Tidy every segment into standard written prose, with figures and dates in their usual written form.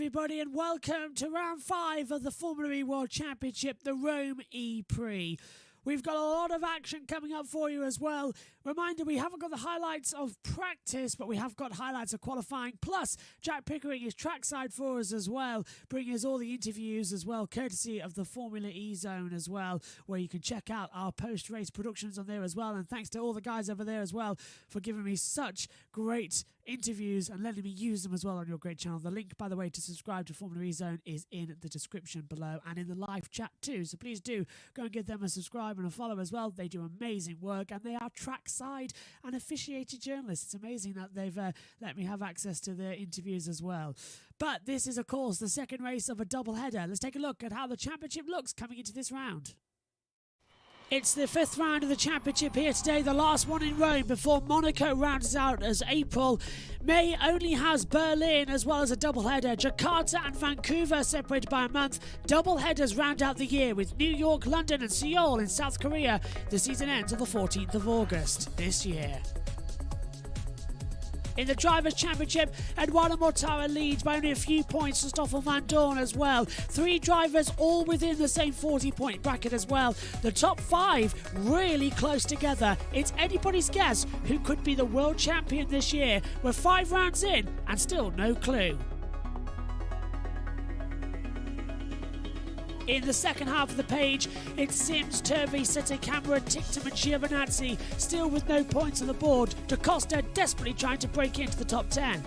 everybody, and welcome to round 5 of the Formula E World Championship, the Rome ePrix. We've got a lot of action coming up for you as well. Reminder, we haven't got the highlights of practice, but we have got highlights of qualifying. Plus, Jack Pickering is trackside for us as well, bringing us all the interviews as well, courtesy of the Formula E Zone as well, where you can check out our post-race productions on there as well. And thanks to all the guys over there as well for giving me such great interviews and letting me use them as well on your great channel. The link, by the way, to subscribe to Formula E Zone is in the description below and in the live chat too. So please do go and give them a subscribe and a follow as well. They do amazing work and they are trackside and officiated journalists. It's amazing that they've let me have access to their interviews as well. But this is, of course, the second race of a double header. Let's take a look at how the championship looks coming into this round. It's the 5th round of the championship here today, the last one in Rome before Monaco rounds out as April. May only has Berlin as well as a double-header. Jakarta and Vancouver separated by a month. Double-headers round out the year with New York, London and Seoul in South Korea. The season ends on the 14th of August this year. In the Drivers' Championship, Eduardo Mortara leads by only a few points to Stoffel Van Dorn as well. 3 drivers all within the same 40-point bracket as well. The top 5 really close together. It's anybody's guess who could be the world champion this year. We're 5 rounds in and still no clue. In the second half of the page, it's Sims, Turvey, Sette Camera, Tictum and Giovinazzi, still with no points on the board. Da Costa desperately trying to break into the top 10.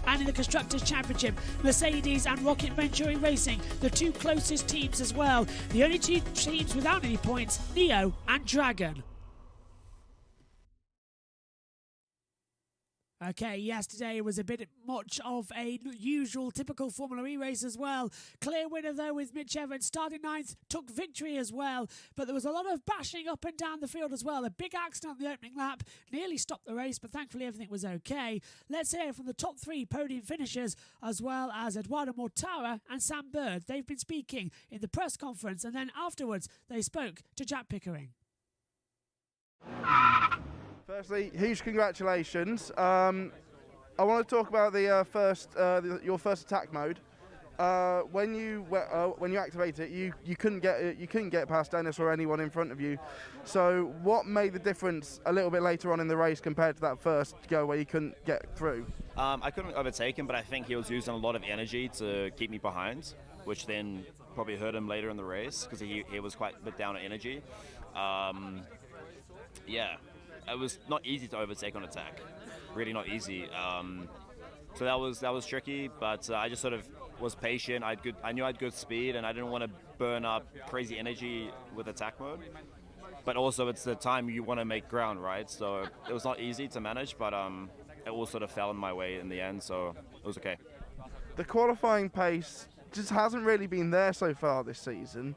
And in the Constructors' Championship, Mercedes and Rocket Venturi Racing, the 2 closest teams as well. The only 2 teams without any points, Neo and Dragon. Okay, yesterday was a bit much of a usual typical Formula E race as well. Clear winner though with Mitch Evans, starting 9th, took victory as well. But there was a lot of bashing up and down the field as well. A big accident on the opening lap, nearly stopped the race, but thankfully everything was okay. Let's hear from the top 3 podium finishers as well as Eduardo Mortara and Sam Bird. They've been speaking in the press conference and then afterwards they spoke to Jack Pickering. Firstly, huge congratulations. I want to talk about the your first attack mode. When you activate it, you couldn't get past Dennis or anyone in front of you. So what made the difference a little bit later on in the race compared to that first go where you couldn't get through? I couldn't overtake him, but I think he was using a lot of energy to keep me behind, which then probably hurt him later in the race because he was quite a bit down on energy. Yeah. It was not easy to overtake on attack, really not easy. So that was tricky, but I just sort of was patient. I knew I had good speed, and I didn't want to burn up crazy energy with attack mode. But also, it's the time you want to make ground, right? So it was not easy to manage, but it all sort of fell in my way in the end, so it was okay. The qualifying pace just hasn't really been there so far this season.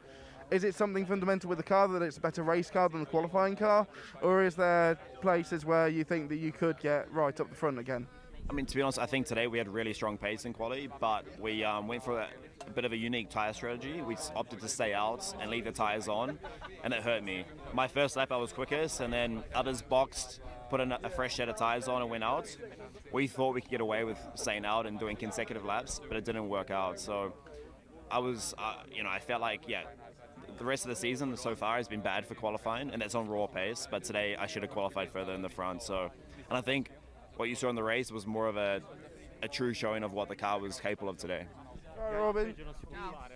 Is it something fundamental with the car that it's a better race car than the qualifying car? Or is there places where you think that you could get right up the front again? I mean, to be honest, I think today we had really strong pace in quali, but we went for a bit of a unique tyre strategy. We opted to stay out and leave the tyres on, and it hurt me. My first lap I was quickest, and then others boxed, put in a fresh set of tyres on and went out. We thought we could get away with staying out and doing consecutive laps, but it didn't work out. So I was, I felt like, yeah, the rest of the season so far has been bad for qualifying, and that's on raw pace, but today I should have qualified further in the front. So, and I think what you saw in the race was more of a true showing of what the car was capable of today. All right, Robin,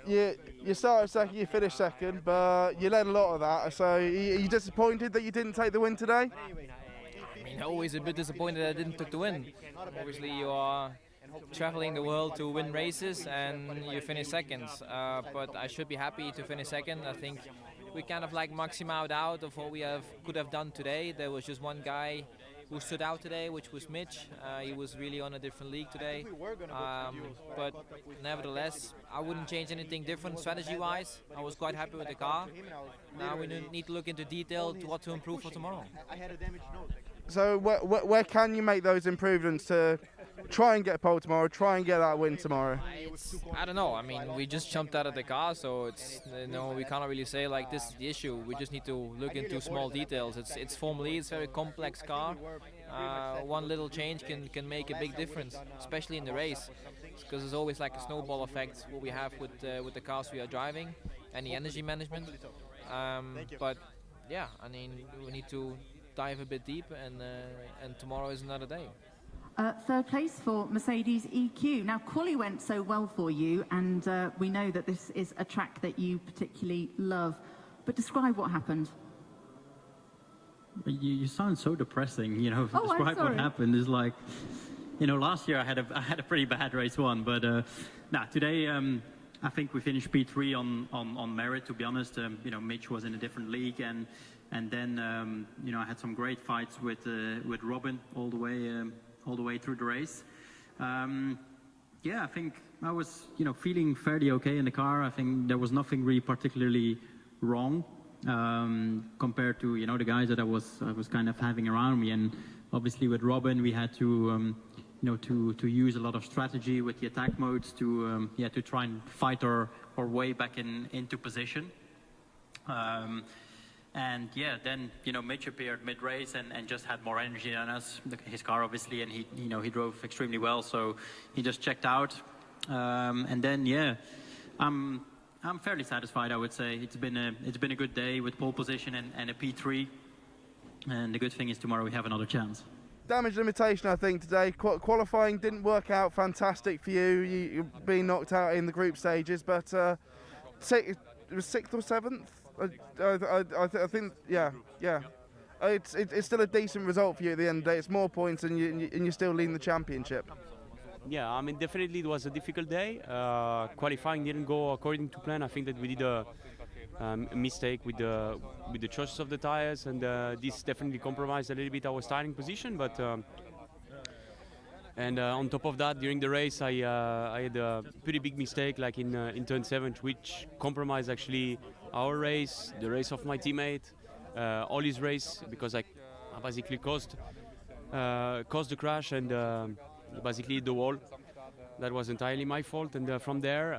you started second, you finished second, but you led a lot of that. So are you disappointed that you didn't take the win today? I mean, always a bit disappointed that I didn't take the win. Obviously, you are traveling the world to win races and you finish second, but I should be happy to finish second. I think we kind of like maximized out of what we could have done today. There was just one guy who stood out today, which was Mitch. He was really on a different league today, but nevertheless I wouldn't change anything different strategy wise. I was quite happy with the car. Now we need to look into detail to what to improve for tomorrow. So where can you make those improvements to try and get a pole tomorrow, try and get that win tomorrow? I don't know. I mean, we just jumped out of the car, so it's, we cannot really say like this is the issue. We just need to look into small details. It's Formula E, it's a very complex car. One little change can make a big difference, especially in the race. because it's always like a snowball effect what we have with the cars we are driving and the energy management. But yeah, I mean, we need to dive a bit deep, and tomorrow is another day. Third place for Mercedes EQ. Now, quali went so well for you, and we know that this is a track that you particularly love. But describe what happened. You sound so depressing, you know. Oh, describe what happened is like, you know, last year I had a pretty bad race one, but today I think we finished P3 on merit. To be honest, you know, Mitch was in a different league, and then you know, I had some great fights with Robin all the way through the race. Yeah, I think I was, you know, feeling fairly okay in the car. I think there was nothing really particularly wrong compared to, you know, the guys that I was kind of having around me. And obviously with Robin, we had to you know, to use a lot of strategy with the attack modes to try and fight our way back into position. And yeah, then, you know, Mitch appeared mid-race and just had more energy than us, his car obviously, and he, you know, he drove extremely well, so he just checked out. And then, yeah, I'm fairly satisfied, I would say. It's been a good day with pole position and a P3, and the good thing is tomorrow we have another chance. Damage limitation, I think, today. Qualifying didn't work out fantastic for you. You're being knocked out in the group stages, but it was 6th or 7th? I think, yeah. It's still a decent result for you at the end of the day. It's more points, and you're still leading the championship. Yeah, I mean, definitely it was a difficult day. Qualifying didn't go according to plan. I think that we did a mistake with the choices of the tires, and this definitely compromised a little bit our starting position. But on top of that, during the race, I had a pretty big mistake, like in turn 7, which compromised actually our race, the race of my teammate, Ollie's race, because I basically caused the crash and basically the wall. That was entirely my fault, and from there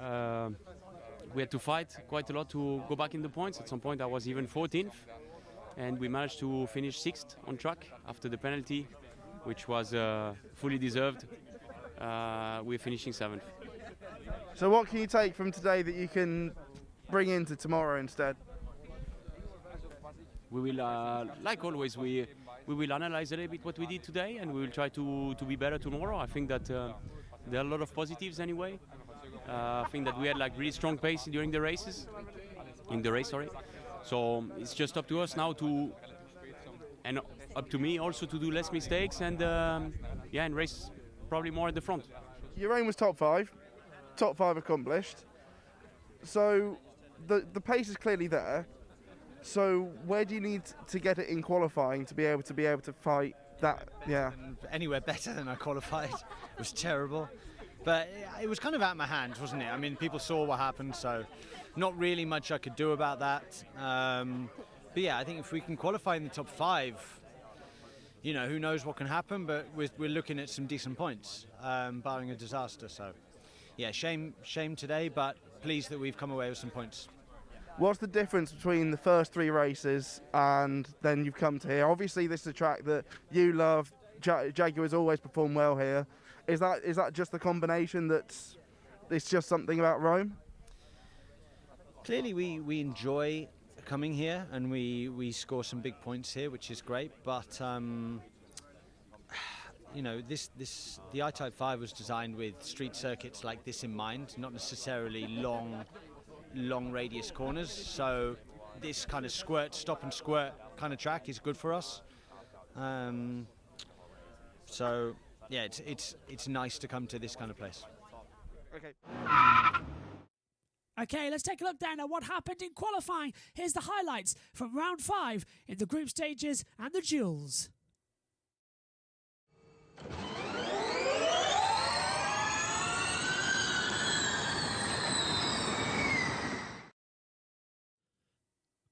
we had to fight quite a lot to go back in the points. At some point I was even 14th, and we managed to finish 6th on track after the penalty, which was fully deserved. We're finishing 7th. So what can you take from today that you can bring into tomorrow instead? We will, like always, we will analyze a little bit what we did today, and we will try to be better tomorrow. I think that there are a lot of positives anyway. I think that we had like really strong pace during the race. So it's just up to us now and up to me also to do less mistakes and and race probably more at the front. Your aim was top 5 accomplished. So the pace is clearly there. So where do you need to get it in qualifying to be able to fight that? Yeah. Anywhere better than I qualified. It was terrible. But it was kind of out of my hands, wasn't it? I mean, people saw what happened, so not really much I could do about that. But yeah, I think if we can qualify in the top 5, you know, who knows what can happen, but we're looking at some decent points, barring a disaster. So yeah, shame today, but pleased that we've come away with some points. What's the difference between the first 3 races and then you've come to here? Obviously, this is a track that you love. Jaguar's always performed well here. Is that just the combination that's it's just something about Rome? Clearly, we enjoy coming here, and we score some big points here, which is great. But you know, the I-Type 5 was designed with street circuits like this in mind, not necessarily long radius corners. So this kind of stop and squirt kind of track is good for us. So yeah, it's nice to come to this kind of place. Okay, let's take a look down at what happened in qualifying. Here's the highlights from round 5 in the group stages and the duels.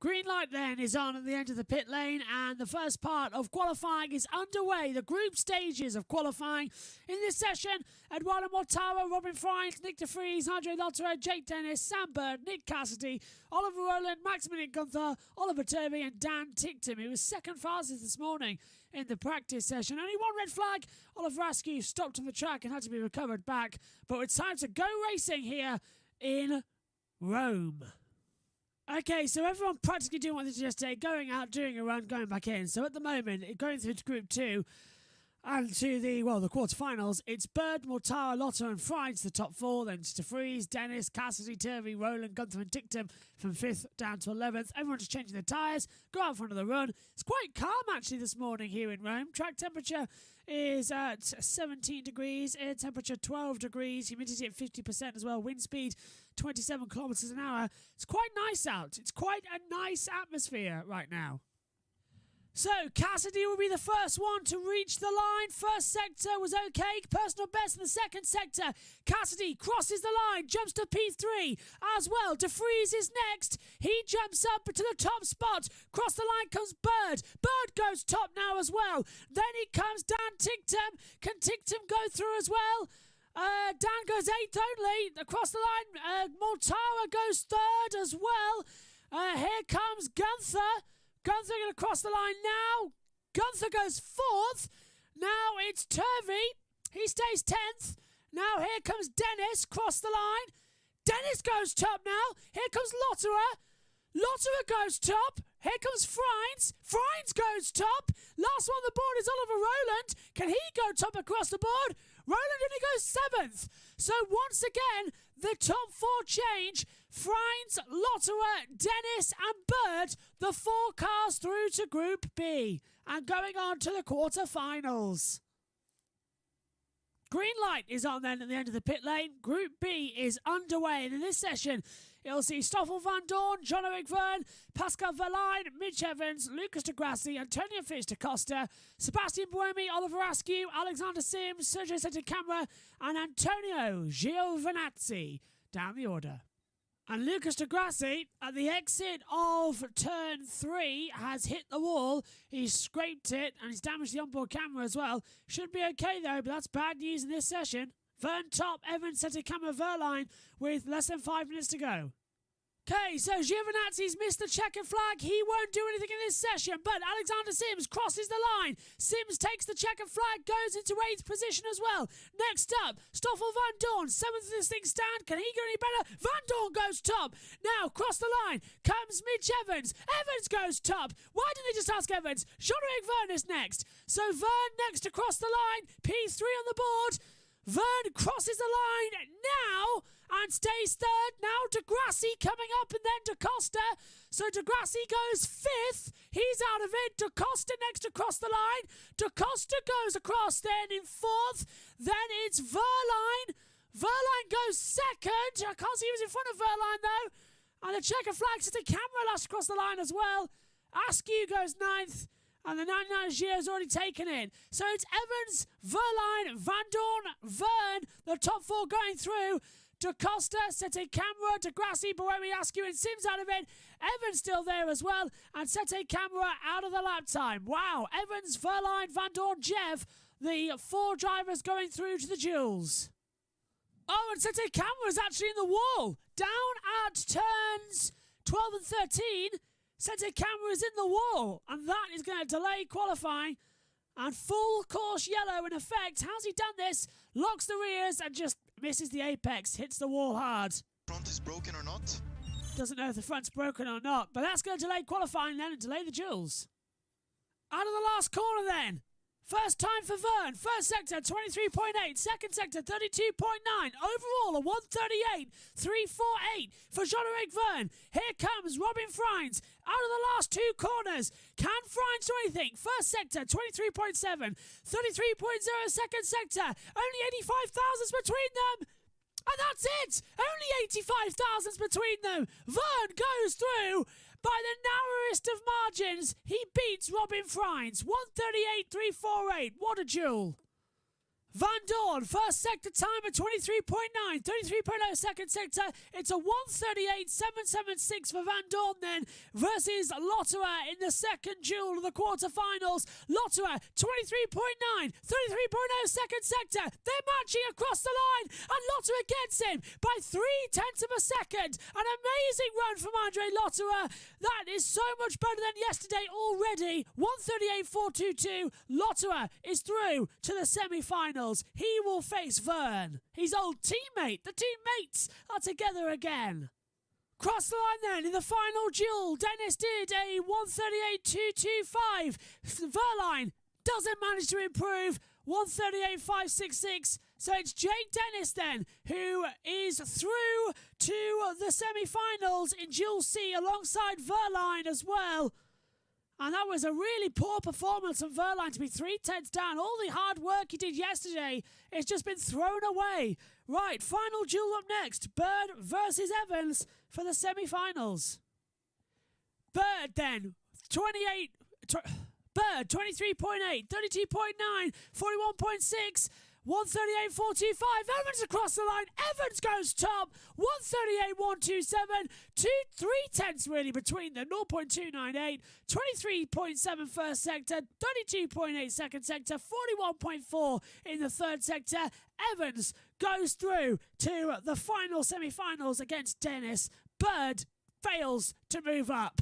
Green light then is on at the end of the pit lane, and the first part of qualifying is underway. The group stages of qualifying in this session: Eduardo Mortara, Robin Fries, Nick De Vries, Andre Lotterer, Jake Dennis, Sam Bird, Nick Cassidy, Oliver Rowland, Maximilian Gunther, Oliver Turvey and Dan Ticktum. He was second fastest this morning in the practice session. Only one red flag. Oliver Askew stopped on the track and had to be recovered back. But it's time to go racing here in Rome. Okay, so everyone practically doing what they did yesterday, going out, doing a run, going back in. So at the moment, going through to Group 2 and to the quarterfinals, it's Bird, Mortara, Lotter and Fries, the top four. Then it's De Vries, Dennis, Cassidy, Turvey, Rowland, Gunther and Ticktum from 5th down to 11th. Everyone's just changing their tyres, go out for another run. It's quite calm actually this morning here in Rome. Track temperature is at 17 degrees, air temperature 12 degrees, humidity at 50% as well, wind speed 27 kilometres an hour. It's quite nice out. It's quite a nice atmosphere right now. So, Cassidy will be the first one to reach the line. First sector was okay. Personal best in the second sector. Cassidy crosses the line, jumps to P3 as well. De Vries is next. He jumps up to the top spot. Cross the line comes Bird. Bird goes top now as well. Then it comes Dan Ticktum. Can Ticktum go through as well? Dan goes 8th only. Across the line, Mortara goes 3rd as well. Here comes Gunther. Gunther going to cross the line now. Gunther goes 4th. Now it's Turvey. He stays 10th. Now here comes Dennis. Cross the line. Dennis goes top now. Here comes Lotterer. Lotterer goes top. Here comes Fries. Fries goes top. Last one on the board is Oliver Rowland. Can he go top across the board? Rowland only goes 7th. So once again, the top four change. Fries, Lotterer, Dennis and Bird, the 4 cars through to Group B. And going on to the quarterfinals. Green light is on then at the end of the pit lane. Group B is underway. And in this session, you'll see Stoffel Van Dorn, John-Eric Verne, Pascal Verlaine, Mitch Evans, Lucas de Grassi, Antonio Fitz da Costa, Sebastian Buemi, Oliver Askew, Alexander Sims, Sergio Santacamera, and Antonio Giovinazzi down the order. And Lucas de Grassi, at the exit of turn 3, has hit the wall. He's scraped it and he's damaged the onboard camera as well. Should be okay though, but that's bad news in this session. Verne top, Evans set a camera Verline with less than 5 minutes to go. Okay, so Giovinazzi's missed the checkered flag. He won't do anything in this session, but Alexander Sims crosses the line. Sims takes the checkered flag, goes into 8th position as well. Next up, Stoffel Van Dorn, 7th in this thing stand. Can he go any better? Van Dorn goes top. Now, cross the line, comes Mitch Evans. Evans goes top. Why didn't they just ask Evans? Jean-Eric Verne is next. So Verne next to cross the line. P3 on the board. Verne crosses the line now and stays 3rd. Now De Grassi coming up and then Da Costa. So De Grassi goes 5th. He's out of it. Da Costa next to cross the line. Da Costa goes across then in 4th. Then it's Verline. Verline goes 2nd. I can't see who's in front of Verline though. And the checker flag to the camera last across the line as well. Askew goes 9th. And the 99 Gio's already taken it. So it's Evans, Verline, Van Dorn, Verne, the top 4 going through. Da Costa, Sete Camera, De Grassi, Boemi, Askew and Sims out of it. Evans still there as well. And Sete Camera out of the lap time. Wow, Evans, Verline, Van Dorn, Jev, the 4 drivers going through to the duels. Oh, and Sete Camera is actually in the wall. Down at turns 12 and 13. Sete Camera is in the wall, and that is going to delay qualifying. And full course yellow in effect. How's he done this? Locks the rears and just misses the apex, hits the wall hard. Front is broken or not? Doesn't know if the front's broken or not, but that's going to delay qualifying then and delay the duels. Out of the last corner then. First time for Verne. First sector, 23.8. Second sector, 32.9. Overall, a 138.348 for Jean-Eric Verne. Here comes Robin Fries. Out of the last 2 corners. Can Fries do anything? First sector, 23.7. 33.0 second sector. Only 85 thousandths between them. And that's it. Only 85 thousandths between them. Verne goes through. By the narrowest of margins, he beats Robin Fries. 138.348. What a duel. Van Dorn, first sector time at 23.9, 33.0 second sector. It's a 138.776 for Van Dorn then versus Lotterer in the second duel of the quarterfinals. Lotterer, 23.9, 33.0 second sector. They're matching across the line and Lotterer gets him by 0.3 of a second. An amazing run from Andre Lotterer. That is so much better than yesterday already. 138.422. Lotterer is through to the semi-finals. He will face Vern, his old teammate. The two mates are together again. Cross the line then in the final duel. Dennis did a 138.225. Verline doesn't manage to improve. 138.566. So it's Jake Dennis then who is through to the semi-finals in Duel C alongside Verline as well. And that was a really poor performance from Verline to be 0.3 down. All the hard work he did yesterday has just been thrown away. Right, final duel up next. Bird versus Evans for the semi-finals. Bird then, Bird, 23.8, 32.9, 41.6, 138.425. Evans across the line. Evans goes top. 138.127. 3/10 really between them. 0.298. 23.7 first sector. 32.8 second sector. 41.4 in the third sector. Evans goes through to the final semi-finals against Dennis. Bird fails to move up.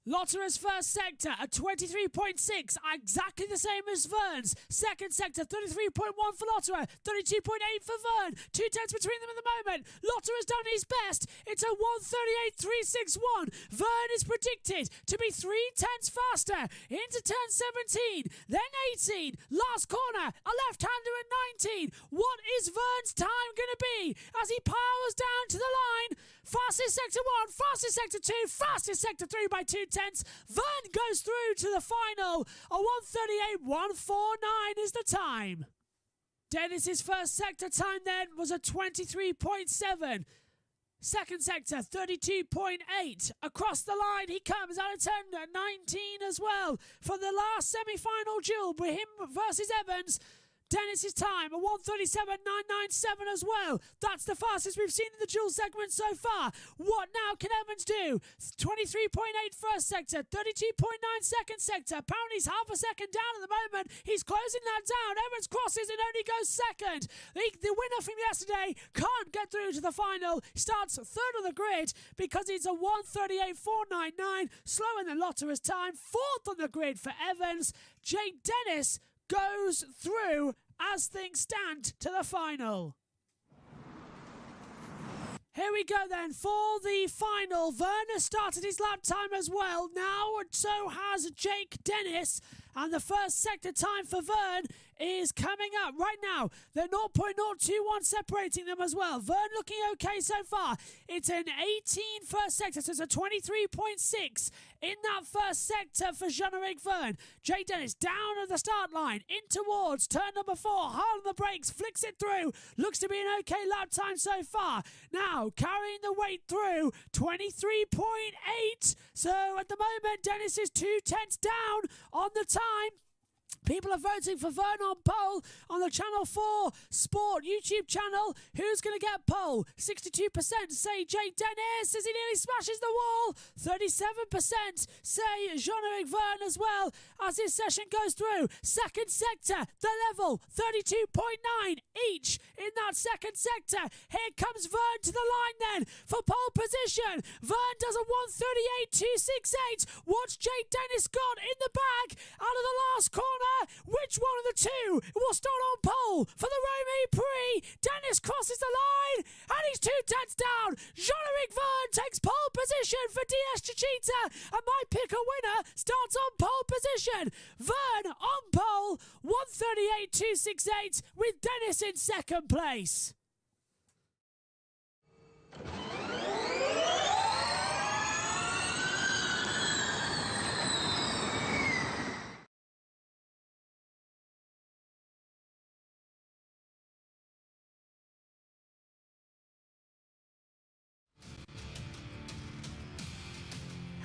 Lotterer's first sector at 23.6, exactly the same as Vern's. Second sector, 33.1 for Lotterer, 32.8 for Vern. 2/10 between them at the moment. Lotterer's done his best. It's a 138.361. Vern is predicted to be 0.3 faster into turn 17, then 18. Last corner, a left-hander at 19. What is Vern's time going to be as he powers down to the line? Fastest sector 1, fastest sector 2, fastest sector 3 by 0.2. Vern goes through to the final. A 138.149 is the time. Dennis's first sector time then was a 23.7. Second sector, 32.8. Across the line he comes out of turn 19 as well. For the last semi-final duel with him versus Evans. Dennis's time, a 137.997 as well. That's the fastest we've seen in the dual segment so far. What now can Evans do? 23.8 first sector, 32.9 second sector. Apparently he's half a second down at the moment. He's closing that down. Evans crosses and only goes second. The winner from yesterday can't get through to the final. He starts third on the grid because it's a 138.499, slower than Lotterer's time. Fourth on the grid for Evans. Jake Dennis goes through as things stand to the final. Here we go then for the final. Werner started his lap time as well. Now so has Jake Dennis. And the first sector time for Vern is coming up right now. They're 0.021 separating them as well. Vern looking okay so far. It's an 18 first sector, so it's a 23.6 in that first sector for Jean-Eric Vern. Jay Dennis down at the start line, in towards turn number 4. Hard on the brakes, flicks it through. Looks to be an okay lap time so far. Now carrying the weight through, 23.8. So at the moment, Dennis is 0.2 down on the time. People are voting for Vern on pole on the Channel 4 Sport YouTube channel. Who's going to get pole? 62% say Jake Dennis as he nearly smashes the wall. 37% say Jean-Eric Vern as well as his session goes through. Second sector, the level, 32.9 each in that second sector. Here comes Vern to the line then for pole position. Vern does a 138.268. What's Jake Dennis got in the bag out of the last corner? Which one of the two will start on pole for the Rome Prix? Dennis crosses the line and he's 0.2 down. Jean-Eric Vern takes pole position for DS Chichita and my pick a winner starts on pole position. Vern on pole, 138.268 with Dennis in second place.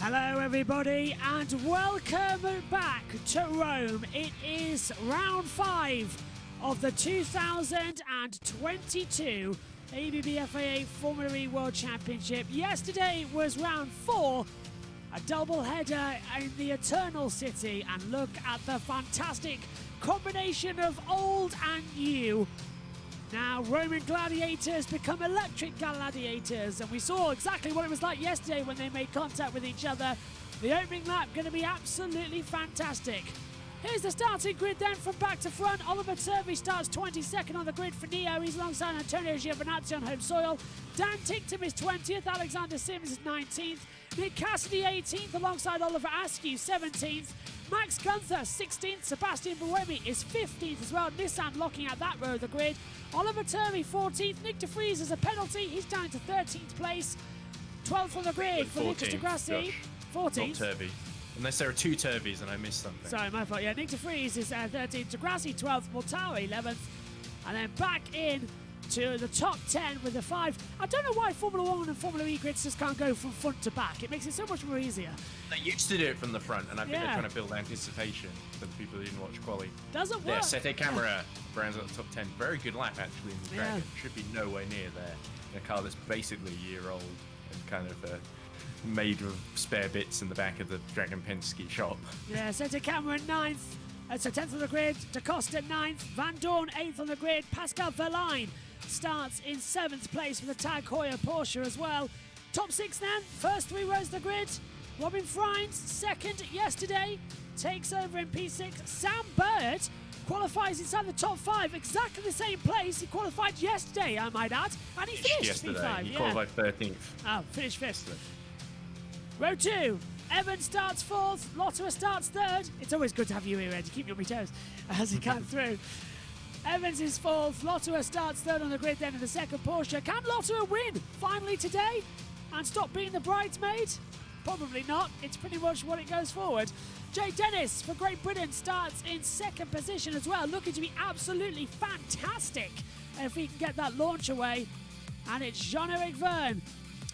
Hello everybody and welcome back to Rome. It is round 5 of the 2022 ABB FIA Formula E World Championship. Yesterday was round 4, a double header in the Eternal City, and look at the fantastic combination of old and new. Now Roman gladiators become electric gladiators, and we saw exactly what it was like yesterday when they made contact with each other. The opening lap going to be absolutely fantastic. Here's the starting grid then from back to front. Oliver Turvey starts 22nd on the grid for Neo. He's alongside Antonio Giovinazzi on home soil. Dan Ticktum is 20th. Alexander Sims is 19th. Nick Cassidy 18th alongside Oliver Askew 17th. Max Gunther 16th. Sebastian Buemi is 15th as well. Nissan locking out that row of the grid. Oliver Turvey 14th. Nick De Vries as a penalty. He's down to 13th place. 12th on the grid for Lucas de Grassi. 14th. Not Turvey. Unless there are two Turveys and I missed something. Sorry, my fault. Yeah, Nick De Vries is 13th. De Grassi 12th. Mortara 11th. And then back in to the top 10 with the 5. I don't know why Formula 1 and Formula E grids just can't go from front to back. It makes it so much more easier. They used to do it from the front, and I think they're trying to build anticipation for the people who didn't watch quali. Doesn't work. Yeah, Sete Camera rounds out the top 10. Very good lap, actually, in the Dragon. Should be nowhere near there. In a car that's basically a year old and kind of made of spare bits in the back of the Dragon Penske shop. Yeah, Sete Camera 9th. So 10th on the grid. Da Costa 9th. Van Dorn 8th on the grid. Pascal Verlaine starts in 7th place for the Tag Heuer Porsche as well. Top 6 then. First 3 rows of the grid. Robin Freins, 2nd yesterday. Takes over in P6. Sam Bird qualifies inside the top 5. Exactly the same place he qualified yesterday, I might add. And he finished yesterday. P5. He qualified 13th. Oh, finished 5th. Row 2. Evan starts 4th. Lotterer starts 3rd. It's always good to have you here, Ed. You keep me on my toes as he comes through. Evans is 4th. Lotterer starts 3rd on the grid then in the second Porsche. Can Lotterer win finally today and stop being the bridesmaid? Probably not. It's pretty much what it goes forward. Jay Dennis for Great Britain starts in 2nd position as well, looking to be absolutely fantastic if he can get that launch away. And it's Jean-Eric Verne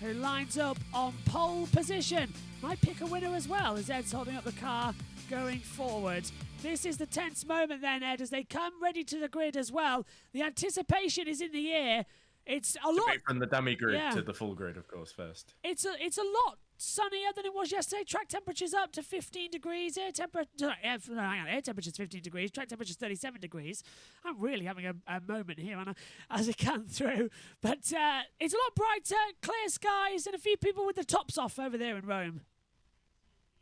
who lines up on pole position. Might pick a winner as well as Ed's holding up the car going forward. This is the tense moment then, Ed, as they come ready to the grid as well. The anticipation is in the air. It's a lot from the dummy grid to the full grid, of course, first. It's a lot sunnier than it was yesterday. Track temperature's up to 15 degrees. Air temperature's 15 degrees. Track temperature's 37 degrees. I'm really having a moment here, Anna, as I come through. But it's a lot brighter, clear skies, and a few people with the tops off over there in Rome.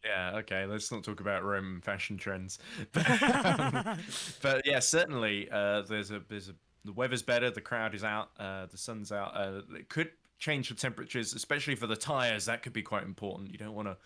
Yeah, okay, let's not talk about Roman fashion trends. But yeah, certainly the weather's better, the crowd is out, the sun's out. It could change the temperatures, especially for the tyres. That could be quite important. You don't want to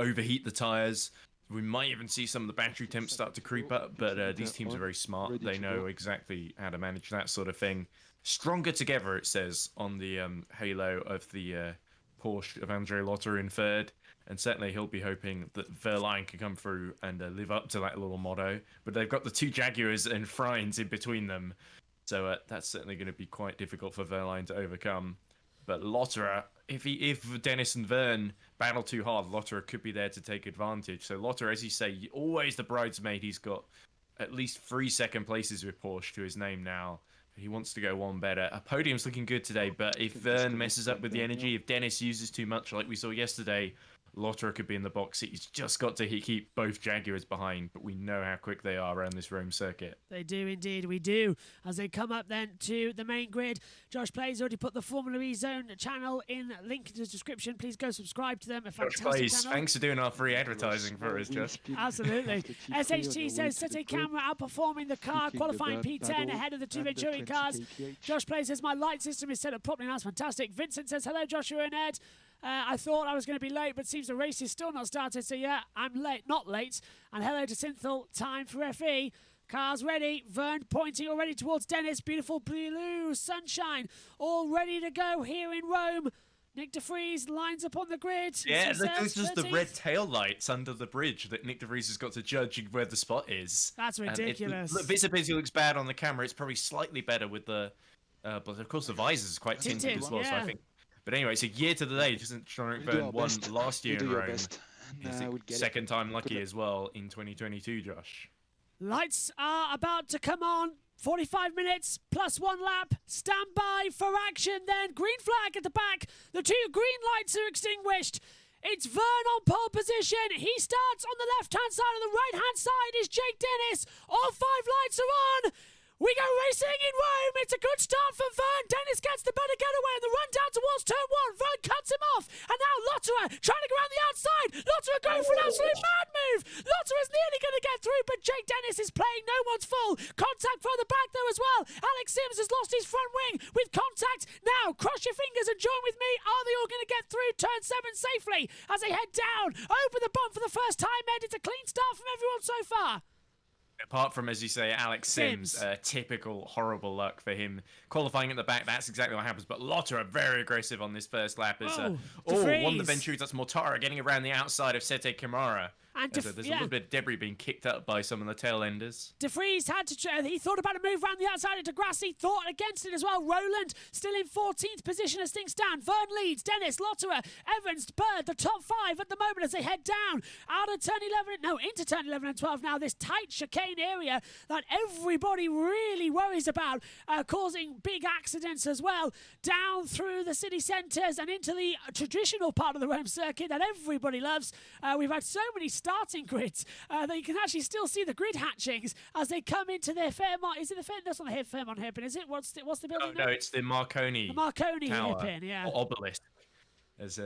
overheat the tyres. We might even see some of the battery temps start to creep up, but these teams are very smart. They know exactly how to manage that sort of thing. Stronger together, it says, on the halo of the Porsche of Andre Lotterer in 3rd. And certainly he'll be hoping that Verlaine can come through and live up to that little motto. But they've got the 2 Jaguars and Freins in between them. So that's certainly going to be quite difficult for Verlaine to overcome. But Lotterer, if Dennis and Verne battle too hard, Lotterer could be there to take advantage. So Lotterer, as you say, always the bridesmaid. He's got at least 3 second places with Porsche to his name now. He wants to go one better. A Podium's looking good today, but if Verne messes up with the energy, if Dennis uses too much like we saw yesterday, Lotterer could be in the box seat. He's just got to keep both Jaguars behind, but we know how quick they are around this Rome circuit. They do indeed, we do. As they come up then to the main grid, Josh Plays already put the Formula E Zone channel in, link in the description. Please go subscribe to them. A Josh fantastic Plays, channel. Thanks for doing our free advertising for us, Josh. Absolutely. SHT says Sete Camera outperforming the car, qualifying P10 ahead of the 2 Venturi cars. Josh Plays says my light system is set up properly and that's fantastic. Vincent says hello Joshua and Ed. I thought I was going to be late, but seems the race is still not started. So yeah, I'm late, not late. And hello to Synthel, time for FE. Cars ready. Verne pointing already towards Dennis. Beautiful blue sunshine, all ready to go here in Rome. Nick De Vries lines up on the grid. Yeah, there's just the red tail lights under the bridge that Nick De Vries has got to judge where the spot is. That's ridiculous. Look, visibility looks bad on the camera. It's probably slightly better with the, but of course the visor is quite tinted as well. Yeah. So I think. But anyway, it's a year to the day. Doesn't Jean-Eric Verne won last year in Rome? Second time lucky as well in 2022, Josh. Lights are about to come on. 45 minutes plus 1 lap. Stand by for action then. Green flag at the back. The 2 green lights are extinguished. It's Vern on pole position. He starts on the left-hand side. On the right-hand side is Jake Dennis. All 5 lights are on. We go racing in Rome. It's a good start for Vern. Dennis gets the better getaway and the run down towards turn 1. Vern cuts him off. And now Lotterer trying to go around the outside. Lotterer going for an absolute mad move. Lotterer's nearly going to get through, but Jake Dennis is playing no one's full. Contact from the back though as well. Alex Sims has lost his front wing with contact. Now, cross your fingers and join with me. Are they all going to get through turn 7 safely as they head down? Over the bump for the first time, Ed. It's a clean start from everyone so far. Apart from, as you say, Alex Sims, typical horrible luck for him qualifying at the back. That's exactly what happens. But Lotte are very aggressive on this first lap. As one of the Ventures, that's Mortara getting around the outside of Sete Kamara. And there's a little bit of debris being kicked up by some of the tail enders. De Vries had to. He thought about a move around the outside of Degrassi. Thought against it as well. Roland still in 14th position as things stand. Vern leads. Dennis, Lotterer, Evans, Bird, the top 5 at the moment as they head down out of turn 11. No, into turn 11 and 12 now. This tight chicane area that everybody really worries about, causing big accidents as well. Down through the city centres and into the traditional part of the Rome circuit that everybody loves. We've had so many starting grids that you can actually still see the grid hatchings as they come into their Fairmont. Is it the Fairmont? That's not the Fairmont hairpin, is it? What's the building? No, it's the Marconi. The Marconi Tower, hairpin, yeah. Or obelisk, as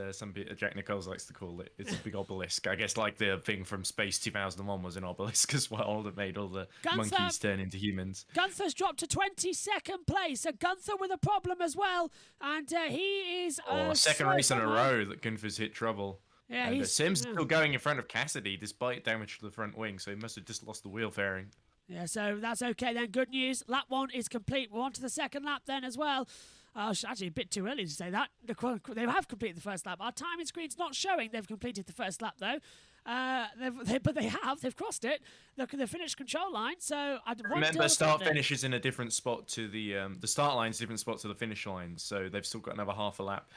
Jack Nichols likes to call it. It's a big obelisk. I guess like the thing from Space 2001 was an obelisk as well that made all the monkeys turn into humans. Gunther's dropped to 22nd place. So Gunther with a problem as well, and he is second race in a row that Gunther's hit trouble. Yeah, and Sims still going in front of Cassidy despite damage to the front wing, so he must have just lost the wheel fairing. Yeah, so that's okay then. Good news. Lap 1 is complete. We're on to the second lap then as well. Actually, a bit too early to say that. They have completed the first lap. Our timing screen's not showing they've completed the first lap though. But they have. They've crossed it. They've finished control line. So remember, start finish is in a different spot to the start line's different spot to the finish line. So they've still got another half a lap.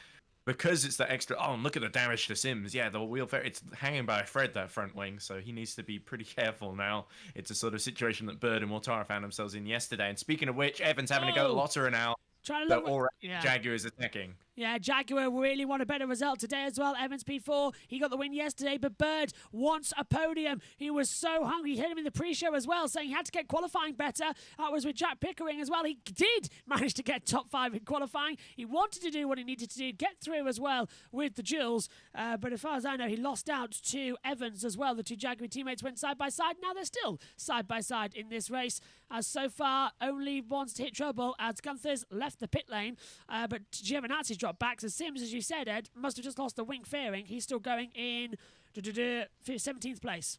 Because it's the extra, and look at the damage to Sims. Yeah, the wheel fair, it's hanging by a thread, that front wing, so he needs to be pretty careful now. It's a sort of situation that Bird and Mortara found themselves in yesterday. And speaking of which, Evans having to go to Lotterer now. Trying to look Jaguar is attacking. Yeah, Jaguar really want a better result today as well. Evans P4, he got the win yesterday, but Bird wants a podium. He was so hungry. He hit him in the pre-show as well, saying he had to get qualifying better. That was with Jack Pickering as well. He did manage to get top 5 in qualifying. He wanted to do what he needed to do, get through as well with the duels. But as far as I know, he lost out to Evans as well. The 2 Jaguar teammates went side by side. Now they're still side by side in this race. As so far, only one's hit trouble as Gunther's left the pit lane. But Giovinazzi's dropped back. So Sims, as you said, Ed, must have just lost the wing fairing. He's still going in 17th place.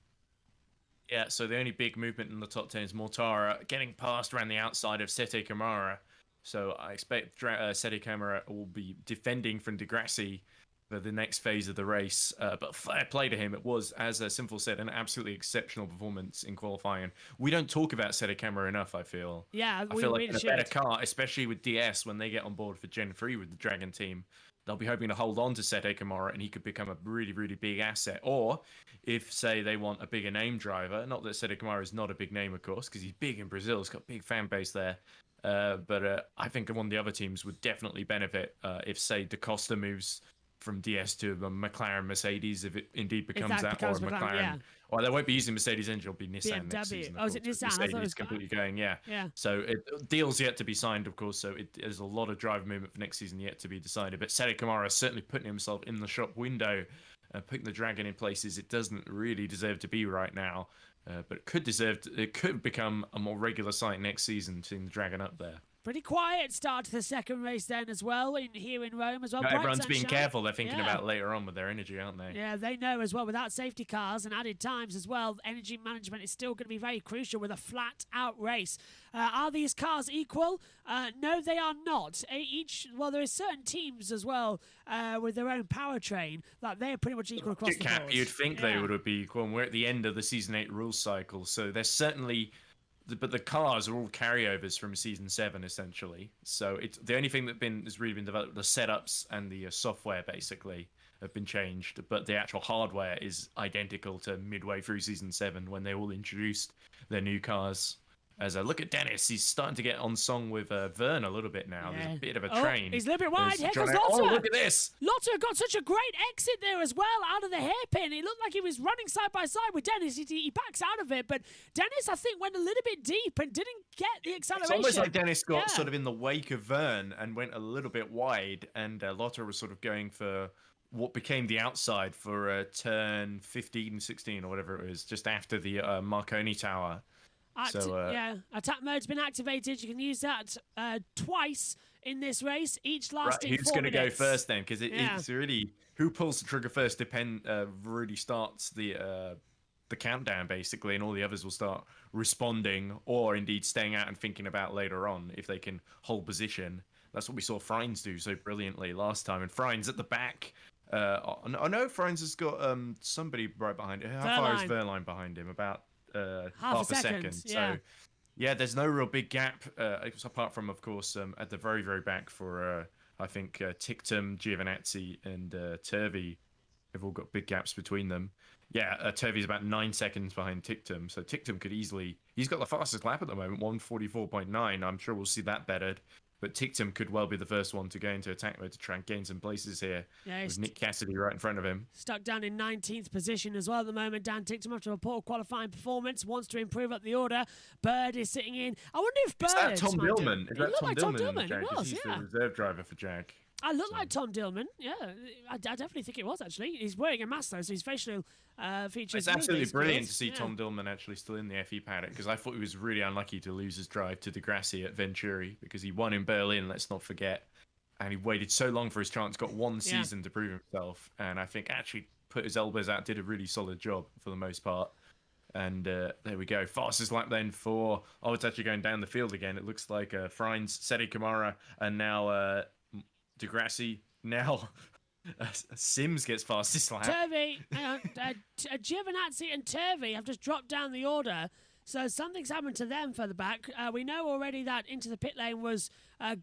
Yeah, so the only big movement in the top 10 is Mortara getting past around the outside of Sete Kamara. So I expect Sete Kamara will be defending from Degrassi for the next phase of the race. But fair play to him. It was, as Sinful said, an absolutely exceptional performance in qualifying. We don't talk about Sete Kamara enough, I feel. Yeah, I feel like in a better car, especially with DS, when they get on board for Gen 3 with the Dragon team, they'll be hoping to hold on to Sete Kamara and he could become a really, really big asset. Or if, say, they want a bigger name driver, not that Sete Kamara is not a big name, of course, because he's big in Brazil. He's got a big fan base there. But I think one of the other teams would definitely benefit if, say, Da Costa moves from DS to a McLaren Mercedes, if it indeed becomes that, or a McLaren. Yeah. Well, they won't be using Mercedes engine, it'll be Nissan BMW. next season. Oh, is it Nissan? Mercedes I thought it was completely going, yeah. Yeah. So deals yet to be signed, of course, so there's a lot of driver movement for next season yet to be decided. But Sete Kamara is certainly putting himself in the shop window, putting the Dragon in places it doesn't really deserve to be right now. But it could become a more regular sight next seeing the Dragon up there. Pretty quiet start to the second race then as well, here in Rome as well. No, everyone's being careful. They're thinking about later on with their energy, aren't they? Yeah, they know as well. Without safety cars and added times as well, energy management is still going to be very crucial with a flat-out race. Are these cars equal? No, they are not. There are certain teams as well with their own powertrain that they're pretty much equal across the board. You'd think they would be equal, and we're at the end of the Season 8 rules cycle, so they're certainly... But the cars are all carryovers from Season 7, essentially. So it's the only thing has really been developed, the setups and the software, basically, have been changed. But the actual hardware is identical to midway through Season 7 when they all introduced their new cars. As look at Dennis, he's starting to get on song with Vern a little bit now. There's a bit of a train. He's a little bit wide. Here John comes Lotter. Oh, look at this. Lotter got such a great exit there as well out of the hairpin. It looked like he was running side by side with Dennis. He backs out of it, but Dennis, I think, went a little bit deep and didn't get the acceleration. It's almost like Dennis got sort of in the wake of Vern and went a little bit wide, and Lotter was sort of going for what became the outside for turn 15, 16, or whatever it was, just after the Marconi Tower. Attack mode's been activated. You can use that twice in this race, each lasting 4 minutes. Who's going to go first then? Because it's really who pulls the trigger first really starts the countdown basically, and all the others will start responding or indeed staying out and thinking about later on if they can hold position. That's what we saw Frines do so brilliantly last time. And Frines at the back. I know Frines has got somebody right behind him. How far is Verline behind him? About half a second. So, there's no real big gap, apart from, of course, at the very, very back for, I think, Tictum, Giovinazzi, and Turvey have all got big gaps between them. Turvey's about 9 seconds behind Tictum, so Tictum could easily... He's got the fastest lap at the moment, 1:44.9. I'm sure we'll see that bettered. But Tictum could well be the first one to go into attack mode to try and gain some places here. With Nick Cassidy right in front of him. Stuck down in 19th position as well at the moment. Dan Tictum, after a poor qualifying performance, wants to improve up the order. Bird is sitting in. I wonder if Bird... Is that Tom Dillman? It looked like Tom Dillman. It was, he's the reserve driver for Jag. I look like Tom Dillman. Yeah, I definitely think it was, actually. He's wearing a mask, though, so his facial features... It's absolutely brilliant to see Tom Dillman actually still in the FE paddock, because I thought he was really unlucky to lose his drive to Degrassi at Venturi, because he won in Berlin, let's not forget, and he waited so long for his chance, got one season to prove himself, and I think actually put his elbows out, did a really solid job for the most part. And there we go. Fastest lap then for... Oh, it's actually going down the field again. It looks like Frines, Seti Kamara, and now... Degrassi, now Sims gets fastest lap. Turvey, Giovinazzi and Turvey have just dropped down the order, so something's happened to them further back. We know already that into the pit lane was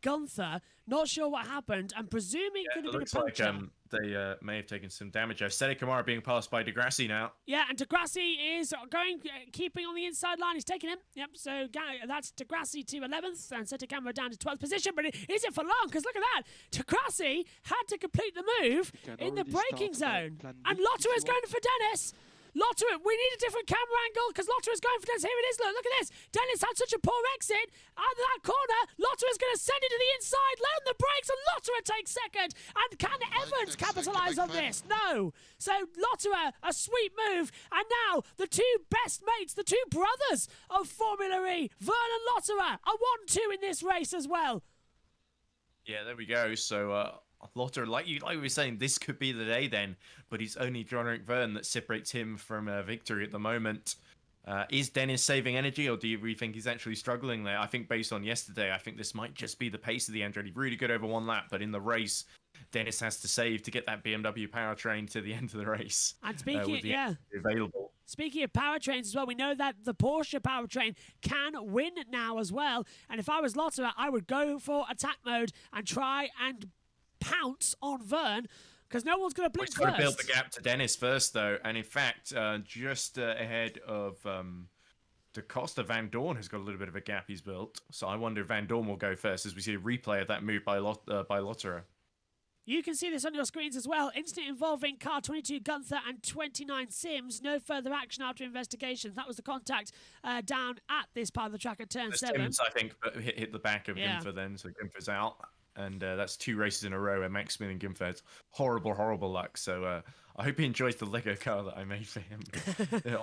Gunther. Not sure what happened. I'm presuming it could have been a puncture. Like, they may have taken some damage. Seti Kamara being passed by Degrassi now. Yeah, and Degrassi is keeping on the inside line. He's taking him. Yep, so that's Degrassi to 11th and Seti Kamara down to 12th position. But is it for long? Because look at that. Degrassi had to complete the move in the braking zone. And Lotter is going for Dennis. Lotter, we need a different camera angle because Lotter is going for Dennis. Here it is, look at this. Dennis had such a poor exit out of that corner. Lotter is going to send it to the inside, lay on the brakes, and Lotter takes second. And can Evans capitalise on this? No. So Lotter, a sweet move. And now the two best mates, the two brothers of Formula E, Vern and Lotterer, are 1-2 in this race as well. Yeah, there we go. So, Lotter, like we were saying, this could be the day then, but it's only John-Eric Verne that separates him from victory at the moment. Is Dennis saving energy, or do we think he's actually struggling there? I think based on yesterday, I think this might just be the pace of the Andretti. Really good over one lap, but in the race, Dennis has to save to get that BMW powertrain to the end of the race. And speaking, available. Speaking of powertrains as well, we know that the Porsche powertrain can win now as well. And if I was Lotterer, I would go for attack mode and try and pounce on Vern, because no one's going to blitz first. We've got to build the gap to Dennis first, though. And in fact, just ahead of Da Costa, Van Dorn has got a little bit of a gap he's built. So I wonder if Van Dorn will go first as we see a replay of that move by Lotterer. You can see this on your screens as well. Incident involving car 22 Gunther and 29 Sims. No further action after investigations. That was the contact down at this part of the track at turn 7. Sims, I think, hit the back of Gunther then, so Gunther's out. And that's 2 races in a row where Max Smith and Gunther had horrible luck. So I hope he enjoys the Lego car that I made for him.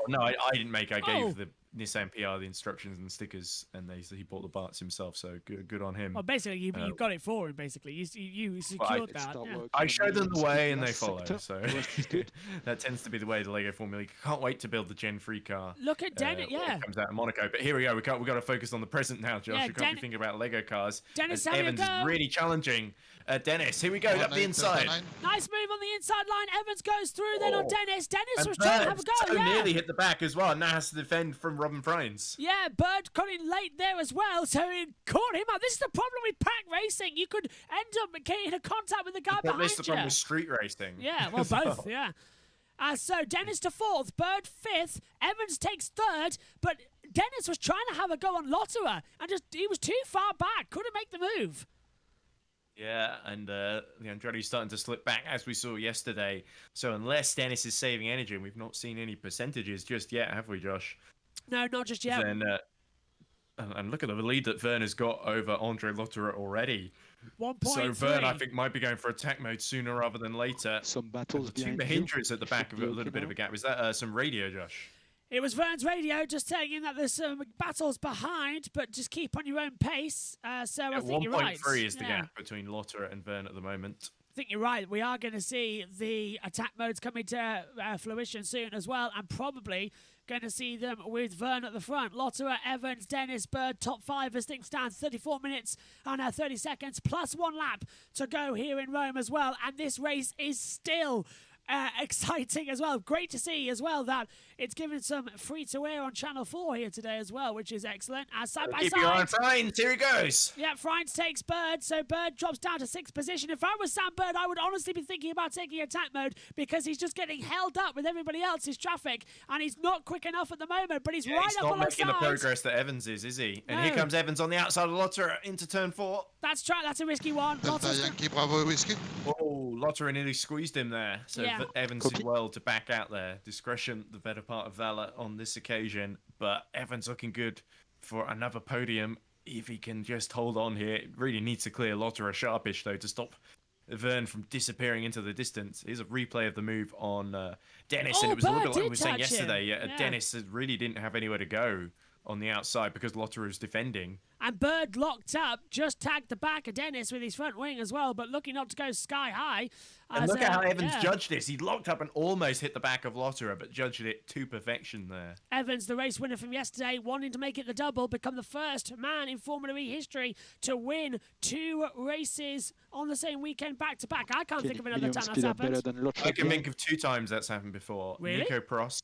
No, I didn't make. I gave the Nissan PR the instructions and the stickers, and he bought the parts himself. So good on him. Well, basically, you got it for him. Basically, you secured that. Yeah. I showed them the way, and they follow. So that tends to be the way the Lego Formula League. Can't wait to build the Gen 3 car. Look at Dennis. It comes out in Monaco. But here we go. We got to focus on the present now, Josh. We can't be thinking about Lego cars. Dennis, Evans is really challenging. Dennis, here we go, up the inside. Nice move on the inside line. Evans goes through then on Dennis. Dennis was trying to have a go. Nearly hit the back as well. Now has to defend from Robin Frines. Yeah, Bird got in late there as well, so it caught him out. This is the problem with pack racing. You could end up getting in contact with the guy behind you. This is the problem with street racing. Yeah, well, both, yeah. So Dennis to 4th, Bird 5th, Evans takes 3rd, but Dennis was trying to have a go on Lotterer, and he was too far back, couldn't make the move. Yeah, and the Andretti's starting to slip back as we saw yesterday. So unless Dennis is saving energy, and we've not seen any percentages just yet, have we, Josh? No, not just yet. Then, and look at the lead that Vern has got over Andre Lotterer already. 1.3. So Vern, I think, might be going for attack mode sooner rather than later. Some battles The two behind you. Mahindras at the back have got a little bit of a gap. Is that some radio, Josh? It was Vern's radio just telling him that there's some battles behind, but just keep on your own pace. So I think you're right. 1.3 is the gap between Lotterer and Vern at the moment. I think you're right. We are going to see the attack modes coming to fruition soon as well, and probably going to see them with Vern at the front. Lotterer, Evans, Dennis, Bird, top 5 as things stand. 34 minutes and 30 seconds, plus 1 lap to go here in Rome as well. And this race is still exciting as well. Great to see as well that it's given some free-to-air on Channel 4 here today as well, which is excellent. Side by Keep side. your eye on Friends. Here he goes. Yeah, Friends takes Bird, so Bird drops down to 6th position. If I was Sam Bird, I would honestly be thinking about taking attack mode because he's just getting held up with everybody else's traffic, and he's not quick enough at the moment, but he's right he's up not alongside. making the progress that Evans is he? And here No. comes Evans on the outside of Lotterer into turn 4. That's a risky one. Delta Yankee Bravo Whiskey. Oh, Lotterer nearly squeezed him there. So Yeah. Evans did well to back out there. Discretion, the better part of valor on this occasion. But Evans looking good for another podium. If he can just hold on here, it really needs to clear Lotterer sharpish, though, to stop Vern from disappearing into the distance. Here's a replay of the move on Dennis. Oh, and it was a little Bird bit like we did were saying touch him. yesterday. Yeah. Dennis really didn't have anywhere to go on the outside because Lotterer was defending. And Bird locked up, just tagged the back of Dennis with his front wing as well, but looking not to go sky high. And look at how Evans yeah. judged this. He locked up and almost hit the back of Lotterer, but judged it to perfection there. Evans, the race winner from yesterday, wanting to make it the double, become the first man in Formula E history to win 2 races on the same weekend back-to-back. I can't think of another time that's happened. I can think of 2 times that's happened before. Really? Nico Prost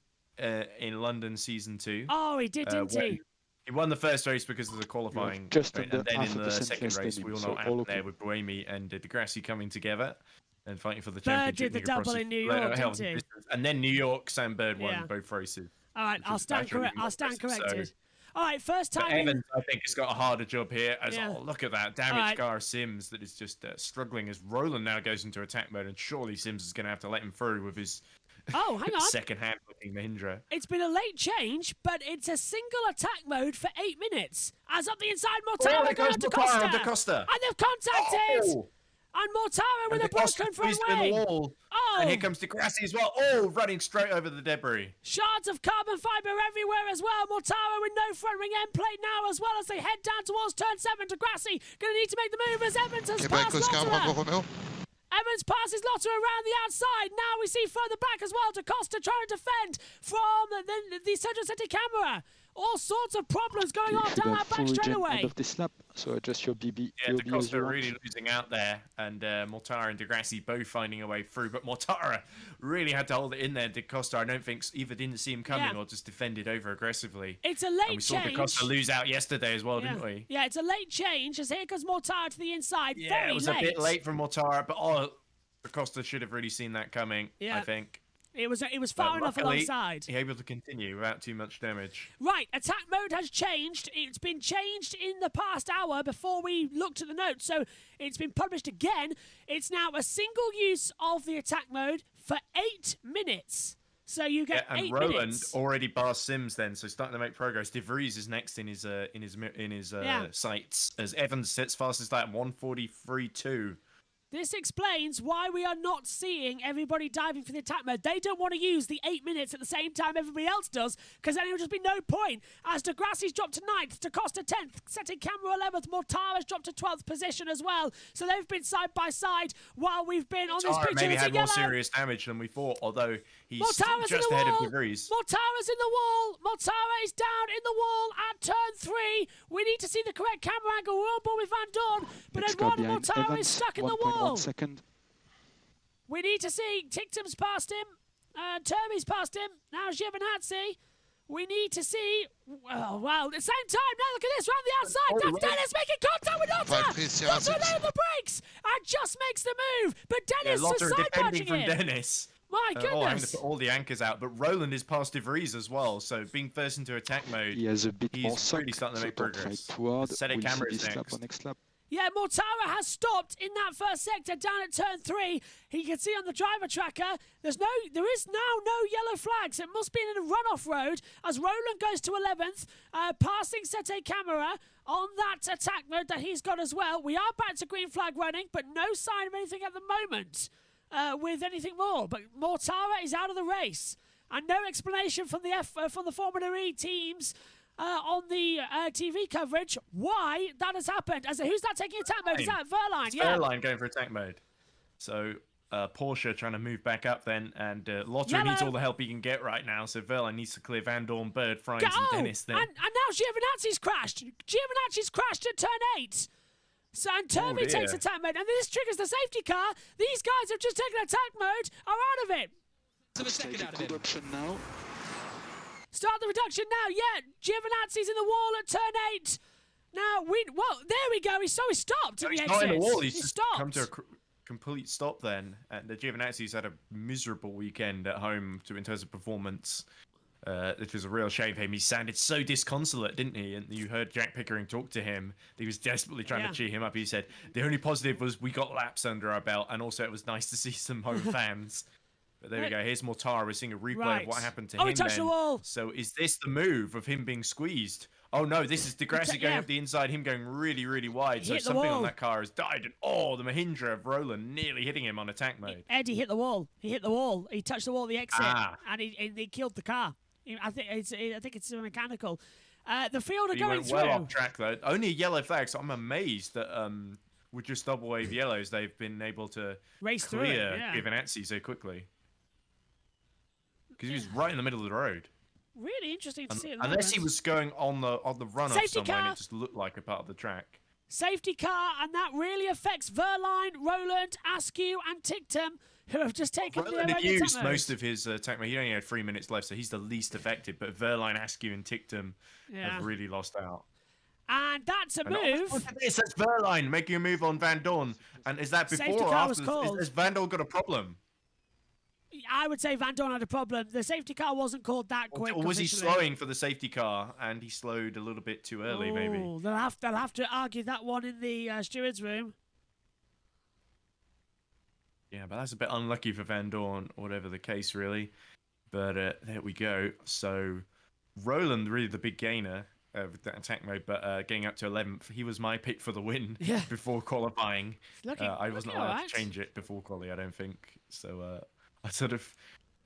in London season 2. Oh, he did, didn't he? He won the first race because of the qualifying, just right? under And then half in of the the second sentence race, than we him, all so know what all happened there okay. with Buemi and De Grassi coming together and fighting for the Bird championship. did the Nico double Prost in New let York, out hell didn't he? distance. And then New York, Sam Bird won Yeah. both races. All right, which I'll was stand naturally more corrected. impressive. So- All right, first But time in... Evans, I think, has got a harder job here. As Yeah. oh, look at that damaged Alright. car of Sims that is just struggling as Roland now goes into attack mode, and surely Sims is going to have to let him through with his Oh, hang on. second-hand looking Mahindra. It's been a late change, but it's a single attack mode for 8 minutes. As up the inside, Oh, Mortara there going goes on to Mortara Costa. on Da Costa. And they've contacted. Oh! And Mortara with And a Da Costa broken front squeezed in the wing. wall. Oh, And here comes De Grassi as well. Oh, running straight over the debris. shards of carbon fibre everywhere as well. Mortara with no front wing end plate now as well as they head down towards turn 7. De Grassi going to need to make the move as Evans has Québec passed Oscar Bravo Lotterer. Romeo. Evans passes Lotterer around the outside. Now we see further back as well. Da Costa trying to defend from the Central City camera. All sorts of problems going on down that back Full regen straightaway. end of this lap, so adjust your BB. Yeah, your Da BB as Costa you want. really losing out there, and Mortara and De Grassi both finding a way through. But Mortara really had to hold it in there. Da Costa, I don't think, either didn't see him coming Yeah. or just defended over aggressively. It's a And late we saw Da change. Costa lose out yesterday as well, Yeah. didn't we? Yeah, it's a late change as here comes Mortara to the inside. Yeah, Very it was late. a bit late from Mortara, but Da Costa should have really seen that coming, Yeah. I think. It was But far enough luckily, alongside. He able to continue without too much damage. Right, attack mode has changed. It's been changed in the past hour before we looked at the notes, so it's been published again. It's now a single use of the attack mode for 8 minutes. So you get Yeah, and 8 Roland minutes. already passed Sims then, so starting to make progress. De Vries is next in his Yeah. sights as Evans sits fastest lap 1:43.2. This explains why we are not seeing everybody diving for the attack mode. They don't want to use the 8 minutes at the same time everybody else does, because then it would just be no point. As De Grassi's dropped to 9th, Da Costa 10th, setting camera 11th, Mortara's dropped to 12th position as well. So they've been side by side while we've been on this Mortara picture. maybe It's a had more yellow. serious damage than we thought, although he's still Mortara's in just the ahead of wall. De Vries. Mortara's in the wall. Mortara is down in the wall at turn 3. We need to see the correct camera angle. We're on board with Van Dorn, but Next car Eduardo behind Mortara Evans, is stuck in the 1.1 wall. second. We need to see Tictum's past him. Termi's past him. Now Giovinazzi. We need to see. Oh, well, at the same time, now look at this, round the outside. That's Dennis making contact with Lotta. Lotta on the brakes and just makes the move. But Dennis was Lotta side defending punching from him. Dennis. My having to goodness. put all the anchors out, but Roland is past De Vries as well, so being first into attack mode, He has a bit more he's suck, really starting to so make don't try progress. too hard. Set We'll see cameras this lap next. or next lap. Yeah, Mortara has stopped in that first sector down at turn 3. He can see on the driver tracker, there is now no yellow flags. It must be in a runoff road as Roland goes to 11th, passing Sete Camera on that attack mode that he's got as well. We are back to green flag running, but no sign of anything at the moment with anything more. But Mortara is out of the race, and no explanation from the Formula E teams on the TV coverage why that has happened. Who's that taking attack mode? Is that Verline? It's Yeah. Verline going for attack mode. So Porsche trying to move back up then, and Lotto needs all the help he can get right now, so Verline needs to clear Van Dorn, Bird, Frines, and Dennis then. And now Giovinazzi's crashed. Giovinazzi's crashed at turn 8. So, and Turvey takes attack mode, and this triggers the safety car. These guys have just taken attack mode, are out of it. Good option now. Start the reduction now, yeah. Giovinazzi's in the wall at turn 8. Now, there we go. He stopped in the exit. Not in the wall, he's just stopped. come to a complete stop then. And the Giovinazzi's had a miserable weekend at home in terms of performance. It was a real shame for him. He sounded so disconsolate, didn't he? And you heard Jack Pickering talk to him. He was desperately trying to cheer him up. He said, the only positive was we got laps under our belt, and also it was nice to see some home fans. But there we go. Here's Mortara. We're seeing a replay of what happened to him. He touched the wall. So is this the move of him being squeezed? Oh no, this is Degrassi going up the inside, him going really, really wide. So something on that car has died. And the Mahindra of Roland nearly hitting him on attack mode. Eddie hit the wall. He hit the wall. He touched the wall at the exit, and he killed the car. I think it's mechanical. The field are going through. Well off track though. Only a yellow flag, so I'm amazed that with just double wave yellows, they've been able to race through clear Giovinazzi so quickly. Because he was right in the middle of the road. Really interesting to see. Unless he was going on the run-off somewhere, and it just looked like a part of the track. Safety car, and that really affects Verline, Roland, Askew, and Tictum, who have just taken Roland had used most of his attack mode. He only had 3 minutes left, so he's the least affected. But Verline, Askew, and Tictum have really lost out. And that's a move. That's Verline making a move on Van Dorn. And is that before or after? Has Van Dorn got a problem? I would say Van Dorn had a problem. The safety car wasn't called that quick. Or was he slowing for the safety car and he slowed a little bit too early, maybe? They'll have to argue that one in the steward's room. Yeah, but that's a bit unlucky for Van Dorn, or whatever the case, really. But there we go. So Roland, really the big gainer with that attack mode, but getting up to 11th. He was my pick for the win before qualifying. I wasn't allowed to change it before quali, I don't think. So I sort of...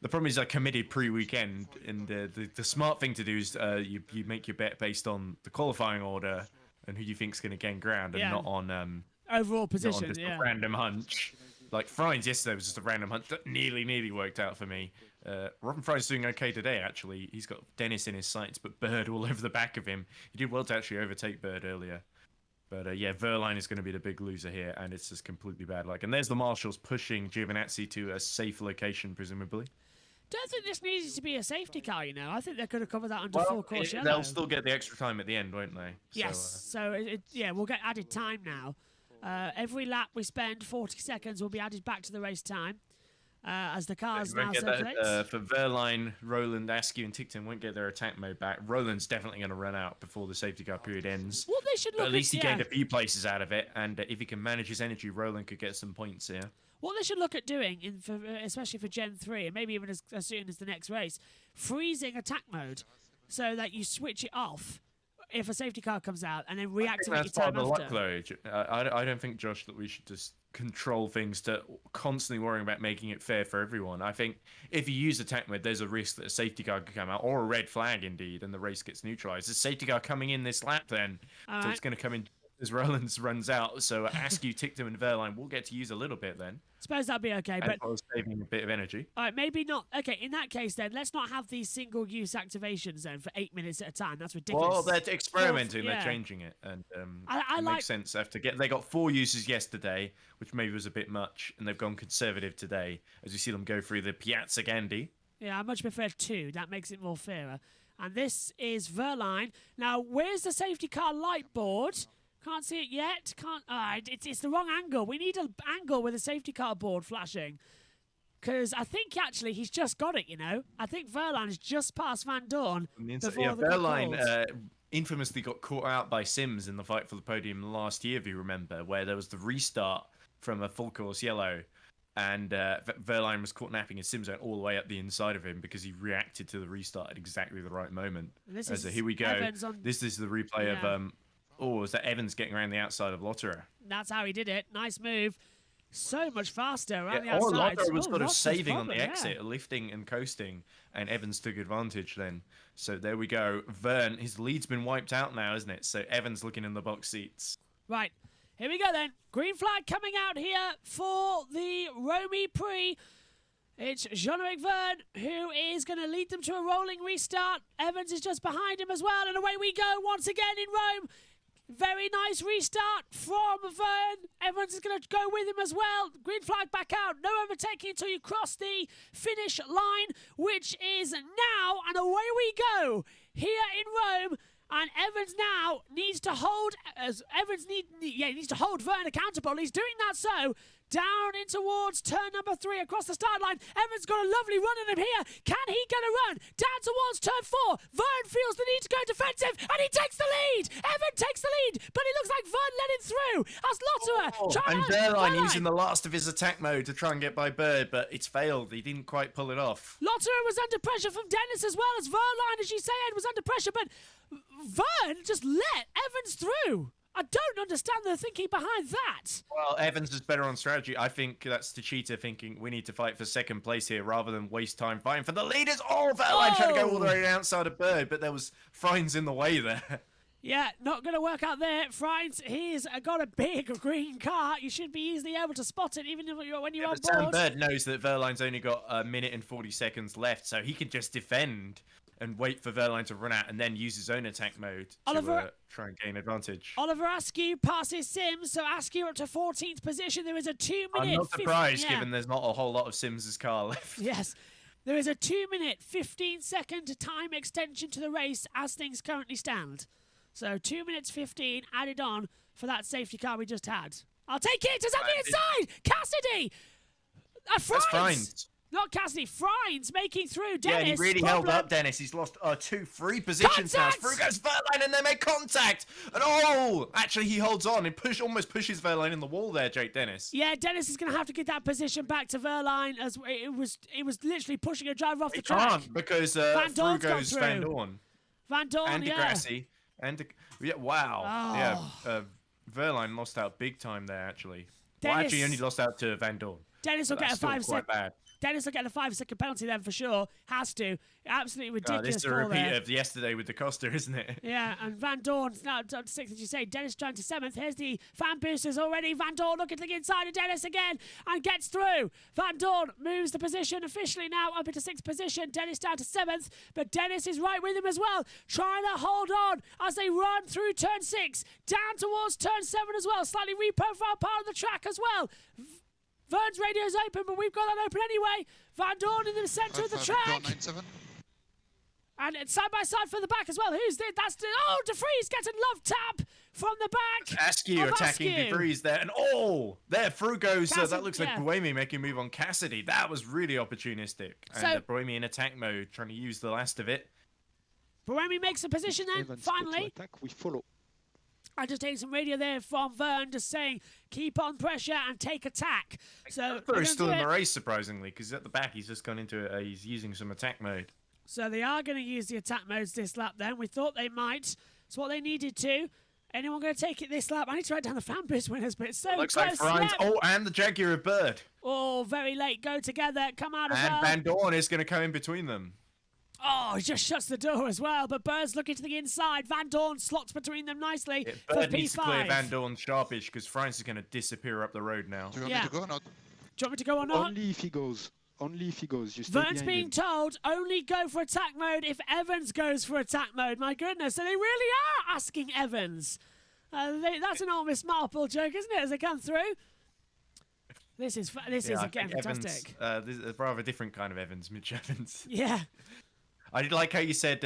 The problem is I committed pre-weekend, and the smart thing to do is you make your bet based on the qualifying order and who you think's going to gain ground, and not on overall position. Not on just a random hunch. Like Frines yesterday was just a random hunch that nearly worked out for me. Robin Frines doing okay today, actually. He's got Dennis in his sights, but Bird all over the back of him. He did well to actually overtake Bird earlier. But yeah, Verline is going to be the big loser here, and it's just completely bad luck. And there's the marshals pushing Giovinazzi to a safe location, presumably. Don't think this needed to be a safety car, you know. I think they could have covered that under full course yellow. They'll still get the extra time at the end, won't they? Yes. So we'll get added time now. Every lap we spend, 40 seconds, will be added back to the race time as the cars now circulate. For Verline, Roland, Askew, and Ticton won't get their attack mode back. Roland's definitely going to run out before the safety car period ends. What they should look at least he gained a few places out of it, and if he can manage his energy, Roland could get some points here. What they should look at doing, especially for Gen 3, and maybe even as soon as the next race, freezing attack mode so that you switch it off if a safety car comes out and then reactivate your time after. I don't think, Josh, that we should just control things to constantly worrying about making it fair for everyone. I think if you use attack mode, there's a risk that a safety car could come out, or a red flag indeed, and the race gets neutralized. The safety car coming in this lap then, so it's going to come in as Rollins runs out, so Askew, Tictum, and Verline will get to use a little bit then. Suppose that'd be okay, but saving a bit of energy. All right, maybe not. Okay, in that case, then let's not have these single-use activations then for 8 minutes at a time. That's ridiculous. Well, they're experimenting. They're changing it, and it makes sense. They got 4 uses yesterday, which maybe was a bit much, and they've gone conservative today, as you see them go through the Piazza Gandhi. Yeah, I much prefer 2. That makes it more fairer. And this is Verline. Now, where's the safety car light board? Can't see it yet. It's the wrong angle. We need an angle with a safety car board flashing. Because I think actually he's just got it, you know. I think Verline's just passed Van Dorn before Yeah, the call. Verline infamously got caught out by Sims in the fight for the podium last year, if you remember, where there was the restart from a full course yellow, and Verline was caught napping, and Sims went all the way up the inside of him because he reacted to the restart at exactly the right moment. So here we go. This is the replay of is that Evans getting around the outside of Lotterer? That's how he did it. Nice move. So much faster around the Or outside. Lotterer was sort of Lotterer's saving on the problem, exit, lifting and coasting, and Evans took advantage then. So there we go. Vern, his lead's been wiped out now, isn't it? So Evans looking in the box seats. Right. Here we go then. Green flag coming out here for the Rome ePrix. It's Jean-Eric Vern who is going to lead them to a rolling restart. Evans is just behind him as well, and away we go once again in Rome. Very nice restart from Vern. Evans is going to go with him as well. Green flag back out. No overtaking until you cross the finish line, which is now. And away we go here in Rome. And Evans now needs to hold needs to hold Vern accountable. He's doing that so. Down in towards turn number 3 across the start line. Evans got a lovely run on him here. Can he get a run? Down towards turn 4. Vern feels the need to go defensive and he takes the lead. Evan takes the lead, but it looks like Vern let him through. As Lotterer And Verline using the last of his attack mode to try and get by Bird, but it's failed. He didn't quite pull it off. Lotterer was under pressure from Dennis as well as Verline, as you say, was under pressure, but Vern just let Evans through. I don't understand the thinking behind that. Well, Evans is better on strategy. I think that's the cheater thinking we need to fight for second place here rather than waste time fighting for the leaders. Oh, Verline trying to go all the way outside of Bird, but there was Frines in the way there. Yeah, not going to work out there. Frines, he's got a big green car. You should be easily able to spot it even when you're on board. Sam Bird knows that Verline's only got a minute and 40 seconds left, so he can just defend and wait for Verline to run out and then use his own attack mode to try and gain advantage. Oliver Askew passes Sims, so Askew up to 14th position. There is a 2 minute... I'm not surprised given there's not a whole lot of Sims' car left. Yes. There is a 2 minute, 15 second time extension to the race as things currently stand. So 2 minutes 15 added on for that safety car we just had. I'll take it! It's on the inside! Cassidy! That's Frines. Not Cassidy, Frines making through. Dennis. Yeah, he really held up Dennis. He's lost 2-3 positions now. Through goes Verline and they make contact. And actually he holds on and almost pushes Verline in the wall there, Jake Dennis. Yeah, Dennis is going to have to get that position back to Verline as it was literally pushing a driver off the track. He can't because through goes Van Dorn. Van Dorn, and Degrassi. Wow. Yeah, Verline lost out big time there, actually. Dennis, well, actually, he only lost out to Van Dorn. Dennis will get a 5 second. Dennis will get a 5 second penalty then for sure. Has to. Absolutely ridiculous. This is a repeat of yesterday with the Costa, isn't it? Yeah, and Van Dorn's now up to 6th, as you say. Dennis trying to 7th. Here's the fan boosters already. Van Dorn looking to the inside of Dennis again and gets through. Van Dorn moves the position officially now up into 6th position. Dennis down to 7th, but Dennis is right with him as well, trying to hold on as they run through turn 6, down towards turn 7 as well. Slightly reprofiled part of the track as well. Vern's radio's open, but we've got that open anyway. Van Dorn in the centre of the track. And it's side by side for the back as well. Who's there? That's De Vries gets a love tap from the back. Askew attacking De Vries there. And there through goes, that looks like Buemi making a move on Cassidy. That was really opportunistic. And Buemi in attack mode, trying to use the last of it. Buemi makes a position then, finally. We follow. I just taking some radio there from Vern, just saying, keep on pressure and take attack. So he's still in the race, surprisingly, because at the back he's just gone into he's using some attack mode. So they are going to use the attack modes this lap then. We thought they might. It's what they needed to. Anyone going to take it this lap? I need to write down the fan boost winners, but it's so looks close. Like Frines. And the Jaguar of Bird. Very late. Go together. Come out as well. well. And Van Dorn is going to come in between them. He just shuts the door as well, but Bird's looking to the inside. Van Dorn slots between them nicely. Bird needs to clear Van Dorn sharpish because France is going to disappear up the road now. Do you want me to go or not? Do you want me to go or not? Only if he goes. Only if he goes. You Vern's being told only go for attack mode if Evans goes for attack mode. My goodness, so they really are asking Evans. That's an Ole Miss Marple joke, isn't it, as they come through? This is again fantastic. This is a rather different kind of Evans, Mitch Evans. Yeah. I did like how you said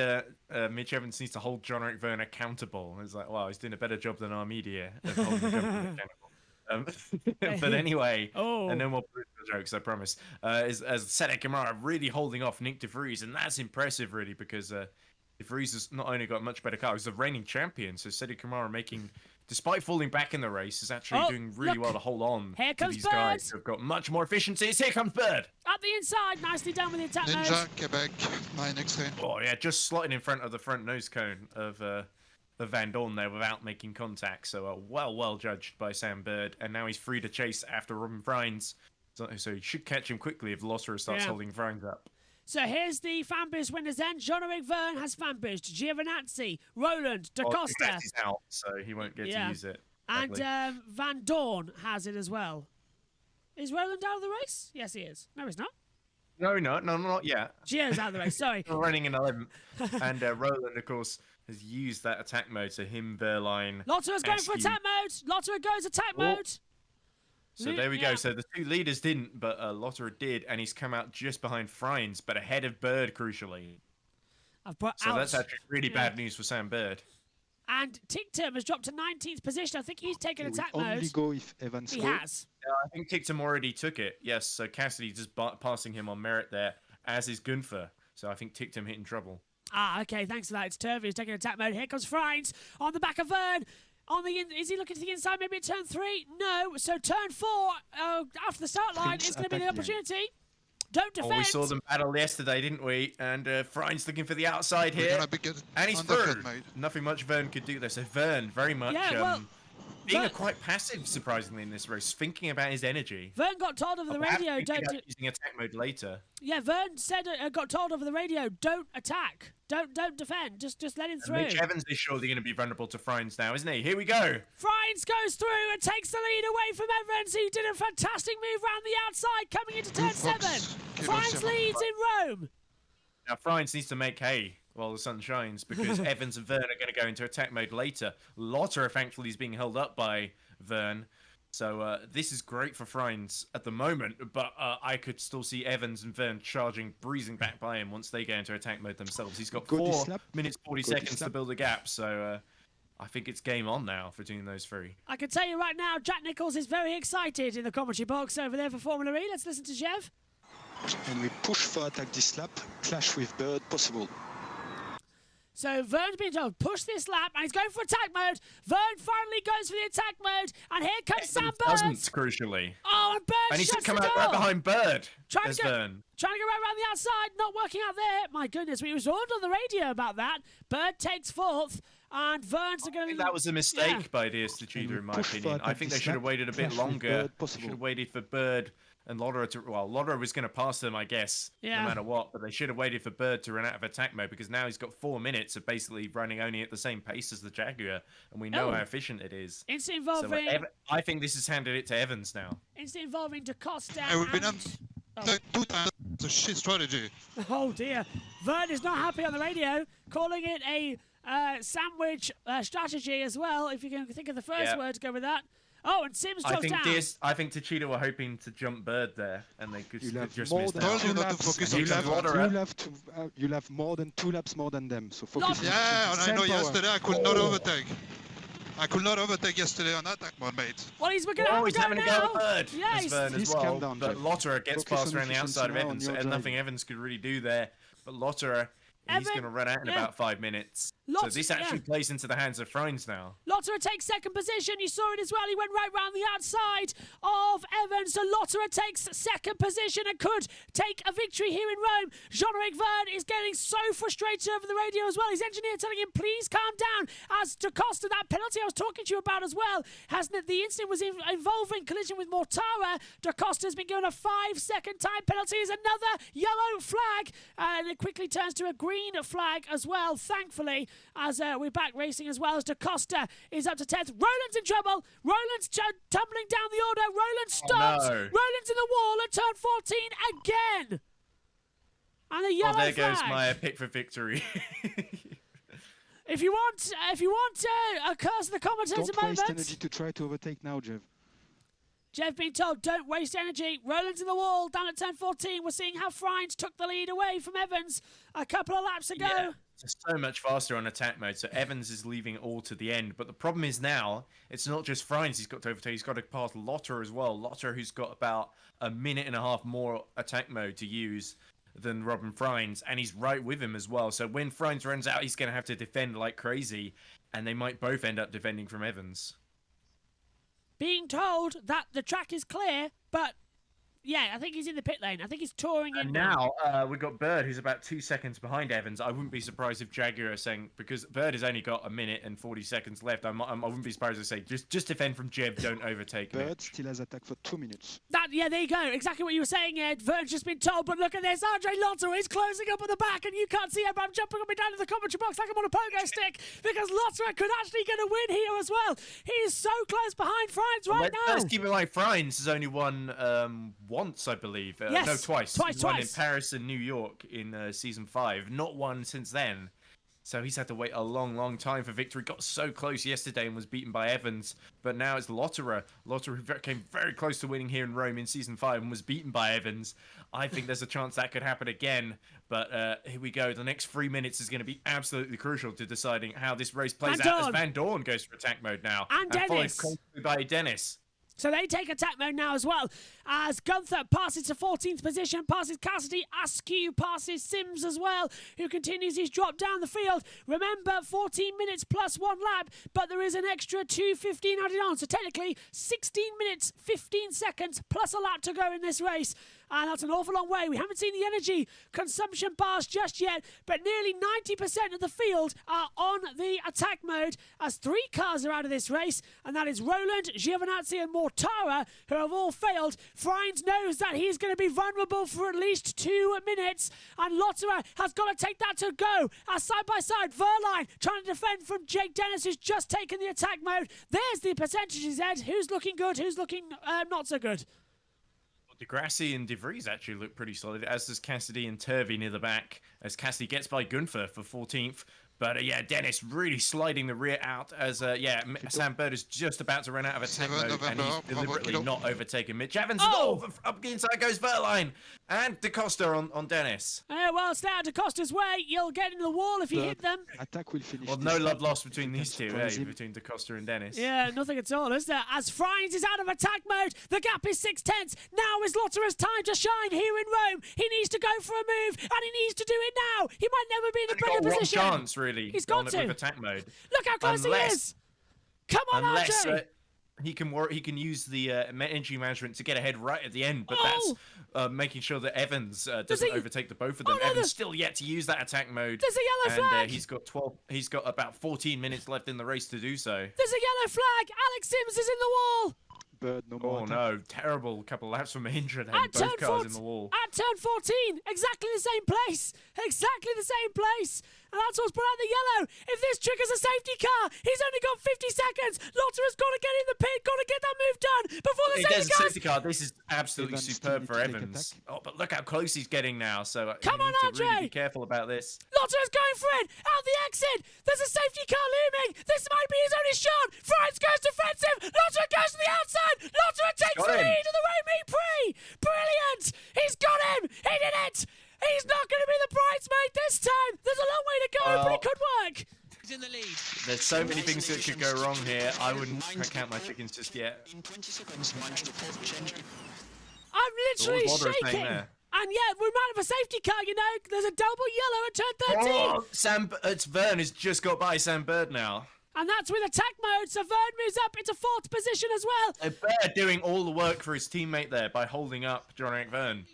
Mitch Evans needs to hold Jean-Eric Vern accountable. It's like, wow, he's doing a better job than our media of holding him accountable. But anyway, Oh. and then we'll put the jokes, I promise. Is as Sede Kamara really holding off Nick de Vries, and that's impressive, really, because de Vries has not only got a much better car, he's the reigning champion. So Sede Kamara making, despite falling back in the race, is actually doing really well to hold on Here to comes these Bird. guys who have got much more efficiencies. Here comes Bird. Up the inside, nicely done with the attack mode. Ninja, Quebec, 9X-ray. Oh yeah, just slotting in front of the front nose cone of Van Dorn there without making contact. So well judged by Sam Bird, and now he's free to chase after Robin Frines. So he should catch him quickly if Lotterer starts holding Frines up. So here's the Fanboost winners then. Jean-Eric Verne has Fanboost, Giovinazzi, Roland, Da Costa. He's out, so he won't get to use it. And Van Dorn has it as well. Is Roland out of the race? Yes, he is. No, he's not. No, not yet. Gio's out of the race, sorry. We're running in 11th. And Roland, of course, has used that attack mode, so him, Verline... Lotterer's going for attack mode. Lotterer goes attack mode. So there we go. So the two leaders didn't, but Lotterer did, and he's come out just behind Frines, but ahead of Bird, crucially. So that's actually really bad news for Sam Bird. And Tictum has dropped to 19th position. I think he's taken attack Only mode. go if Evans He go. has. I think Tictum already took it. Yes, so Cassidy just passing him on merit there, as is Gunther. So I think Tictum hit in trouble. Ah, okay, thanks for that. It's Turvey who's taking attack mode. Here comes Frines on the back of Verne. Is he looking to the inside? Maybe at turn 3? No. So turn 4, after the start line, is going to be the opportunity. Don't defend. Oh, we saw them battle yesterday, didn't we? And Frines looking for the outside here. And he's through. Nothing much Verne could do there. So Verne very much being quite passive, surprisingly, in this race, thinking about his energy. Verne got told over the radio, using attack mode later. Yeah, Verne said, got told over the radio, don't attack. Don't defend. Just let him through. Mitch Evans is surely going to be vulnerable to Frines now, isn't he? Here we go. Frines goes through and takes the lead away from Evans. He did a fantastic move round the outside coming into turn 7. Frines leads in Rome. Now, Frines needs to make hay while the sun shines, because Evans and Verne are going to go into attack mode later. Lotterer, thankfully, is being held up by Verne. So this is great for Frines at the moment, but I could still see Evans and Verne breezing back by him once they go into attack mode themselves. He's got 4 minutes 40 seconds to build a gap, so I think it's game on now for doing those three. I can tell you right now, Jack Nichols is very excited in the commentary box over there for Formula E. Let's listen to Jeff. And we push for attack this lap, clash with Bird possible. So Verne's been told, push this lap, and he's going for attack mode. Verne finally goes for the attack mode, and here comes Sam Bird. Doesn't, crucially. Oh, and Bird and he's shuts come the door. out right behind Bird. Trying to go right around the outside, not working out there. My goodness, we was warned on the radio about that. Bird takes 4th, and Verne's going to... I think that was a mistake by DS Techeetah, in my opinion. I think they should have waited a bit longer. Should have waited for Bird and Lotterer to... Well, Lotterer was going to pass them, I guess, no matter what. But they should have waited for Bird to run out of attack mode, because now he's got 4 minutes of basically running only at the same pace as the Jaguar. And we know how efficient it is. Instant involving... So, I think this has handed it to Evans now. Instant involving Da Costa Two times the shit strategy. Oh, dear. Verne is not happy on the radio, calling it a sandwich strategy as well, if you can think of the first word to go with that. Oh, and Sims drops down. I think Techeetah were hoping to jump Bird there, and they could just miss that. You'll have more than 2 laps more than them, so focus. Yeah, and I know yesterday I could not overtake. I could not overtake yesterday on attack mode, mate. Well, he's going to have a go having now. a go at Bird. Yeah, he's Verne as well. Down, but Lotterer gets past around the outside of Evans, and nothing Evans could really do there. But Lotterer, he's going to run out in about 5 minutes. So this actually plays into the hands of Frines now. Lotterer takes 2nd position. You saw it as well. He went right round the outside of Evans. So Lotterer takes 2nd position and could take a victory here in Rome. Jean-Eric Verne is getting so frustrated over the radio as well. His engineer telling him, please calm down. As Da Costa, that penalty I was talking to you about as well, the incident was involving collision with Mortara. Da Costa has been given a 5-second time penalty. Is another yellow flag. And it quickly turns to a green flag as well, thankfully. As we're back racing as well, as Da Costa is up to 10th. Roland's in trouble. Roland's tumbling down the order. Roland stops. No. Roland's in the wall at turn 14 again. And a yellow flag. There goes my pick for victory. If you want a curse of the commentator moment. Don't waste energy to try to overtake now, Jeff. Jeff being told, don't waste energy. Roland's in the wall, down at turn 14. We're seeing how Frines took the lead away from Evans a couple of laps ago. Yeah. It's so much faster on attack mode, so Evans is leaving all to the end. But the problem is now, it's not just Frines he's got to overtake, he's got to pass Lotter as well. Lotter, who's got about a minute and a half more attack mode to use than Robin Frines, and he's right with him as well. So when Frines runs out, he's going to have to defend like crazy, and they might both end up defending from Evans. Being told that the track is clear, but yeah, I think he's in the pit lane. I think he's touring in. And now we've got Bird, who's about 2 seconds behind Evans. I wouldn't be surprised if Jaguar are saying, because Bird has only got a minute and 40 seconds left, I wouldn't be surprised if they say, just defend from Jeb, don't overtake Bird Mitch. still has attack for 2 minutes. Yeah, there you go. Exactly what you were saying, Ed. Vern's just been told, but look at this. Andre Lotter is closing up at the back, and you can't see it, but I'm jumping up and down to the commentary box like I'm on a pogo stick, because Lotter could actually get a win here as well. He is so close behind Frines right now. Let's keep in mind, Frines has only won once, I believe. Yes, no, twice. Twice. Won in Paris and New York in Season 5. Not one since then. So he's had to wait a long, long time for victory. Got so close yesterday and was beaten by Evans. But now it's Lotterer. Lotterer came very close to winning here in Rome in Season 5 and was beaten by Evans. I think there's a chance that could happen again. But here we go. The next 3 minutes is going to be absolutely crucial to deciding how this race plays out as Van Dorn goes for attack mode now. And Dennis. Followed closely by Dennis. So they take attack mode now as well, as Gunther passes to 14th position, passes Cassidy, Askew passes Sims as well, who continues his drop down the field. Remember, 14 minutes plus 1 lap, but there is an extra 2:15 added on, so technically 16 minutes, 15 seconds plus a lap to go in this race. And that's an awful long way. We haven't seen the energy consumption bars just yet, but nearly 90% of the field are on the attack mode as 3 cars are out of this race, and that is Roland, Giovinazzi and Mortara, who have all failed. Frines knows that he's going to be vulnerable for at least 2 minutes, and Lotterer has got to take that to go. As side by side, Verline trying to defend from Jake Dennis, who's just taken the attack mode. There's the percentages, Ed. Who's looking good, who's looking not so good? Degrassi and De Vries actually look pretty solid, as does Cassidy and Turvey near the back, as Cassidy gets by Gunther for 14th. But yeah, Dennis really sliding the rear out as Sam Bird is just about to run out of attack mode, and he's deliberately not overtaken Mitch Evans. Up the inside goes Verline and DaCosta on Dennis. Well, stay out of DaCosta's way. You'll get into the wall if you hit them. Attack will finish. Well, no love lost between these two, between DaCosta and Dennis. Yeah, nothing at all, is there? As Frines is out of attack mode, the gap is 6/10. Now is Lotterer's time to shine here in Rome. He needs to go for a move, and he needs to do it now. He might never be in a better position. Chance, really. He's got to. With attack mode. Look how close he is. Come on, Andre. He can use the energy management to get ahead right at the end, but that's making sure that Evans doesn't overtake the both of them. Evans still yet to use that attack mode. There's a yellow flag. He's got 12. He's got about 14 minutes left in the race to do so. There's a yellow flag. Alex Sims is in the wall. Bird, no more attack. No, terrible couple of laps from Mahindra then, both cars in the wall. At turn 14, exactly the same place. Exactly the same place. And that's what's brought out the yellow. If this triggers a safety car, he's only got 50 seconds. Lotter has got to get in the pit, got to get that move done before the safety car. This is absolutely superb for Evans. Oh, but look how close he's getting now. So come on, Andre. Really be careful about this. Lotter is going for it. Out the exit. There's a safety car looming. This might be his only shot. Frines goes defensive. Lotter goes to the outside. Lotter takes the lead of the Rome Prix. Brilliant. He's got him. He did it. He's not going to be the bridesmaid this time. There's a long way to go, but it could work. He's in the lead. There's so many things that could go wrong here. I wouldn't count my chickens just yet. I'm literally shaking. And yet, we might have a safety car, you know. There's a double yellow at turn 13. It's Vern has just got by Sam Bird now. And that's with attack mode, so Vern moves up into 4th position as well. Bird doing all the work for his teammate there by holding up John-Eric Vern.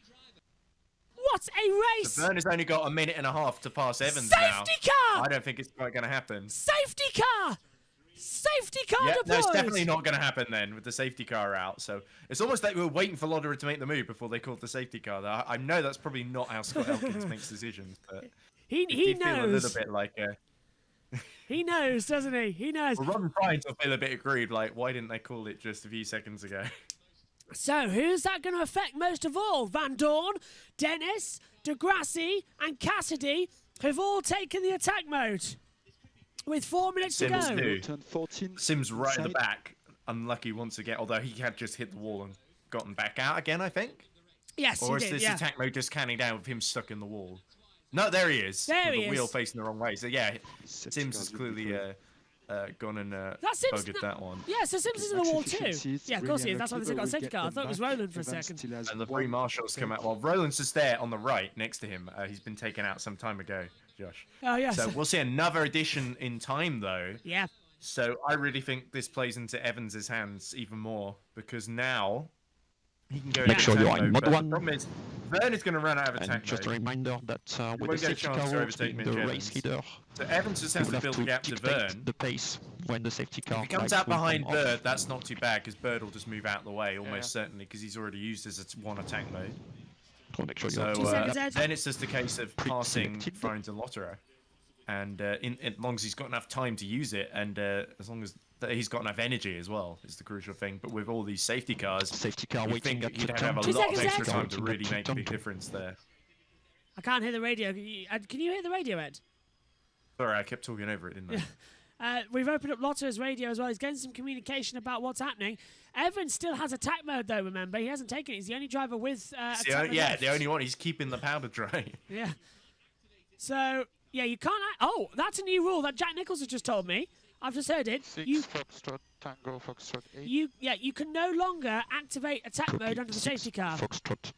What a race! So Vern has only got a minute and a half to pass Evans now. Safety car! I don't think it's quite going to happen. Safety car! Safety car deployed! That's definitely not going to happen then with the safety car out. So it's almost like we were waiting for Lotterer to make the move before they called the safety car. I know that's probably not how Scott Elkins makes decisions, but he did knows. Feel a little bit like he knows, doesn't he? He knows. Well, Robin Frines will feel a bit aggrieved, like, why didn't they call it just a few seconds ago? So, who's that going to affect most of all? Van Dorn, Dennis, Degrassi, and Cassidy have all taken the attack mode. With 4 minutes to go. Sims right at the back. unlucky once again, although he had just hit the wall and gotten back out again, I think. Yes, or he is did, this attack mode just canning down with him stuck in the wall? No, there he is. There with he the wheel is. facing the wrong way. So yeah, Sims has clearly gone and buggered that one. Yeah, so Sims is in the wall too. Yeah, of course he is. That's why they got a safety car. I thought it was Roland for a second. And the three marshals come out. Well, Roland's just there on the right next to him. He's been taken out some time ago, Josh. Oh, yes. So we'll see another addition in time, though. Yeah. So I really think this plays into Evans's hands even more, because now he can go. Make sure you are in mode but 1. The problem is, Vern is going to run out of attack And just a mode. reminder that with the won't get a safety chance car to route overtake being the Mitch race Evans. leader, So Evans just you has will to have build to a gap to dictate Vern. the pace when the safety car If he comes lights out will behind come off. Bird, that's not too bad, because Bird will just move out of the way almost certainly, because he's already used his one attack mode. So make sure you So have then it's just a case of passing Frines and Lotterer. And as long as he's got enough time to use it, and as long as he's got enough energy as well, is the crucial thing. But with all these safety cars, waiting think at you'd the have a turn. lot of 2 extra seconds, time Ed. to really make a big difference there. I can't hear the radio. Can you hear the radio, Ed? Sorry, I kept talking over it, didn't I? We've opened up Lotto's radio as well. He's getting some communication about what's happening. Evans still has attack mode, though, remember. He hasn't taken it. He's the only driver with attack mode left. The only one. He's keeping the powder dry. Yeah. So, yeah, you can't... Oh, that's a new rule that Jack Nichols has just told me. I've just heard it. 6 Foxtrot Tango Foxtrot 8. You can no longer activate attack mode under the safety car. Foxtrot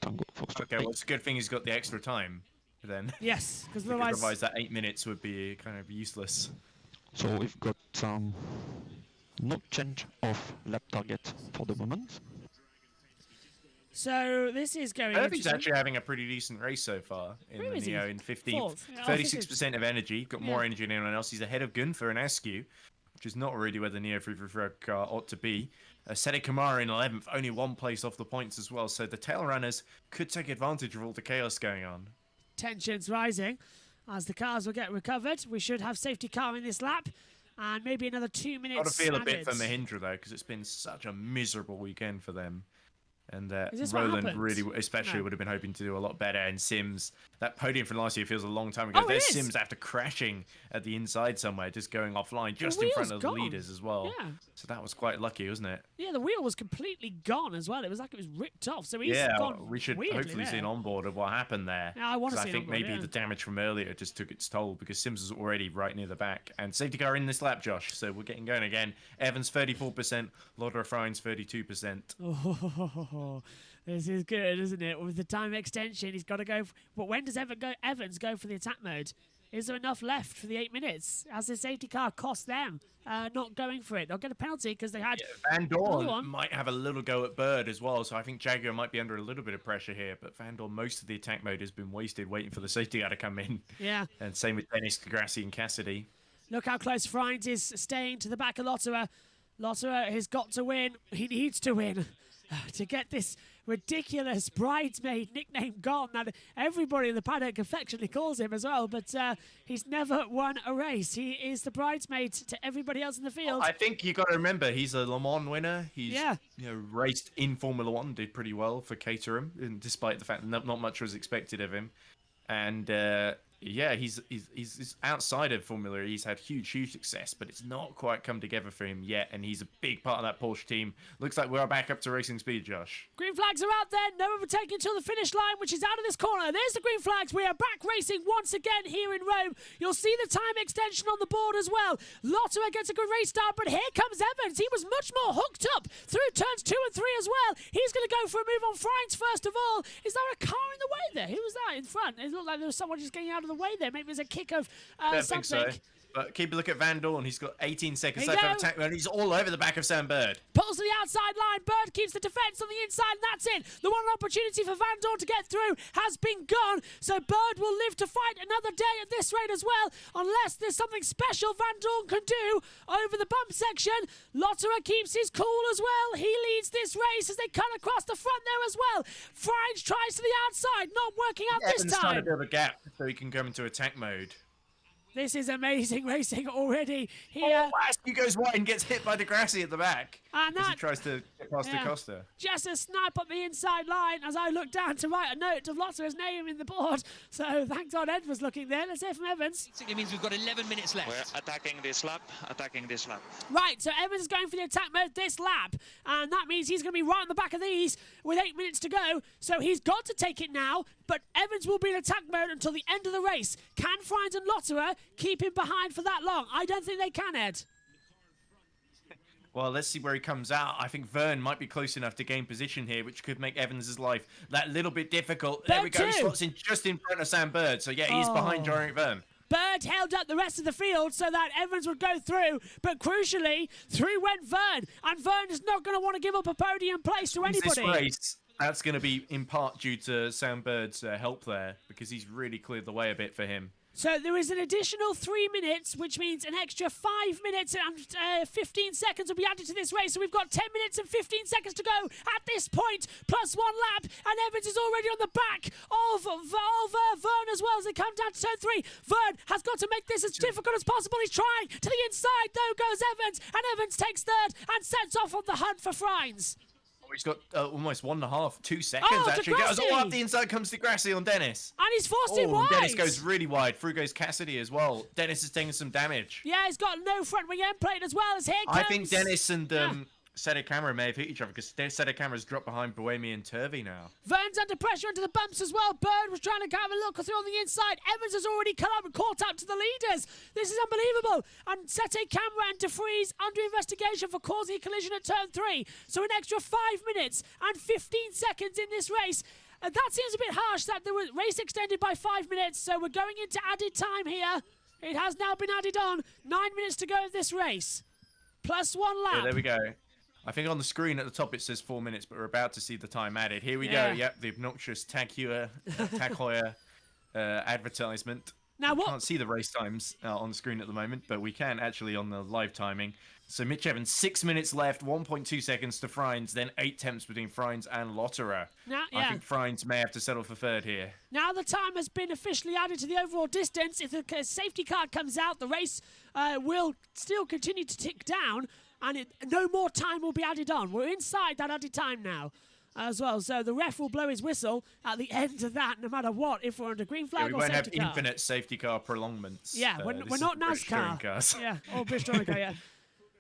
Tango Foxtrot Okay, well, it's a good thing he's got the extra time then. Yes, because otherwise that 8 minutes would be kind of useless. So we've got no change of lap target for the moment. So this is going. He's actually having a pretty decent race so far in Where the is he? Neo in 15th. Fourth. Yeah, 36% of energy, got more Yeah. energy than anyone else. He's ahead of Gunther and Askew, which is not really where the Neo 333 car ought to be. Sede Kamara in 11th, only one place off the points as well. So the tail runners could take advantage of all the chaos going on. Tensions rising as the cars will get recovered. We should have safety car in this lap, and maybe another 2 minutes. Got to feel a bit for added. Mahindra though, because it's been such a miserable weekend for them. And Is this what Roland happened? really, especially, No. would have been hoping to do a lot better. And Sims, that podium from last year feels a long time ago. Oh, it There's is. Sims after crashing at the inside somewhere, just going offline, just The in front wheel's of the gone. leaders as well. Yeah. So that was quite lucky, wasn't it? Yeah, the wheel was completely gone as well. It was like it was ripped off. So he's Yeah, gone we should weirdly hopefully there. see an onboard of what happened there. Yeah, I wanna 'Cause see I an think onboard, maybe yeah. the damage from earlier just took its toll, because Sims was already right near the back. And safety car in this lap, Josh. So we're getting going again. Evans 34%, Lauder Frines 32%. Oh, this is good, isn't it? With the time extension, he's got to go. But when does Evans go for the attack mode? Is there enough left for the 8 minutes? Has the safety car cost them not going for it? They'll get a penalty because they had Van another Dorn one. might have a little go at Bird as well, so I think Jaguar might be under a little bit of pressure here. But Van Dorn, most of the attack mode has been wasted waiting for the safety car to come in. Yeah. And same with Dennis, Degrassi, and Cassidy. Look how close Frines is staying to the back of Lotterer. Lotterer has got to win. He needs to win to get this ridiculous bridesmaid nickname gone that everybody in the paddock affectionately calls him as well, but he's never won a race. He is the bridesmaid to everybody else in the field. I think you got to remember he's a Le Mans winner. He's Yeah. raced in Formula One, did pretty well for Caterham, and despite the fact that not much was expected of him. And he's outside of Formula. He's had huge success, but it's not quite come together for him yet. And he's a big part of that Porsche team. Looks like we're back up to racing speed, Josh. Green flags are out there. No overtaking until the finish line, which is out of this corner. There's the green flags. We are back racing once again here in Rome. You'll see the time extension on the board as well. Lotterer gets a good race start, but here comes Evans. He was much more hooked up through turns 2 and 3 as well. He's going to go for a move on Frines first of all. Is there a car in the way there? Who was that in front? It looked like there was someone just getting out of the way there. Maybe it was a kick of I something. think so. But keep a look at Van Dorn. He's got 18 seconds There you left of go. attack mode. He's all over the back of Sam Bird. Pulls to the outside line. Bird keeps the defence on the inside, and that's it. The one opportunity for Van Dorn to get through has been gone. So Bird will live to fight another day at this rate as well, unless there's something special Van Dorn can do over the bump section. Lotterer keeps his cool as well. He leads this race as they cut across the front there as well. Frines tries to the outside, not working out this Evans trying to time. build a gap so he can come into attack mode. This is amazing racing already here. He goes wide and gets hit by Degrassi at the back And as he that, tries to get past yeah. DaCosta. Just a snipe up the inside line as I look down to write a note of Lotterer's name in the board. So thank God Ed was looking there. Let's hear from Evans. Basically means we've got 11 minutes left. We're attacking this lap. Right, so Evans is going for the attack mode this lap. And that means he's going to be right on the back of these with 8 minutes to go. So he's got to take it now. But Evans will be in attack mode until the end of the race. Can Friends and Lotterer keep him behind for that long? I don't think they can, Ed. Well, let's see where he comes out. I think Vern might be close enough to gain position here, which could make Evans' life that little bit difficult. There we go. He slots in just in front of Sam Bird. So, yeah, he's behind Giant Vern. Bird held up the rest of the field so that Evans would go through, but crucially, through went Vern, and Vern is not going to want to give up a podium place to anybody. This race, that's going to be in part due to Sam Bird's help there, because he's really cleared the way a bit for him. So there is an additional 3 minutes, which means an extra 5 minutes and 15 seconds will be added to this race. So we've got 10 minutes and 15 seconds to go at this point, plus 1 lap. And Evans is already on the back of Vern as well as they come down to turn 3. Vern has got to make this as difficult as possible. He's trying to the inside, though goes Evans. And Evans takes third and sets off on the hunt for Friends. He's got almost 1.5, 2 seconds, actually. Goes all up the inside, comes Degrassi on Dennis. And he's forced him wide. Dennis goes really wide. Through goes Cassidy as well. Dennis is taking some damage. Yeah, he's got no front wing end plate as well as here comes. I think Dennis and Seta Camera may have hit each other because Seta Camera's dropped behind Bohemian Turvey now. Vern's under pressure into the bumps as well. Bird was trying to have a look through on the inside. Evans has already cut up and caught up to the leaders. This is unbelievable. And Seta Camera and DeFries under investigation for causing a collision at turn 3. So an extra 5 minutes and 15 seconds in this race. That seems a bit harsh that the race extended by 5 minutes. So we're going into added time here. It has now been added on. 9 minutes to go of this race. Plus 1 lap. Yeah, there we go. I think on the screen at the top it says 4 minutes, but we're about to see the time added. Here we go. Yep, the obnoxious Tag Heuer advertisement. Now we can't see the race times on the screen at the moment, but we can actually on the live timing. So Mitch Evans, 6 minutes left, 1.2 seconds to Friends, then 8 temps between Friends and Lotterer. I think Friends may have to settle for third here. Now the time has been officially added to the overall distance. If the safety car comes out, the race will still continue to tick down. And no more time will be added on. We're inside that added time now as well. So the ref will blow his whistle at the end of that, no matter what, if we're under green flag or safety car. We won't have infinite safety car prolongments. Yeah, we're not NASCAR. Yeah, or British Touring Car, yeah.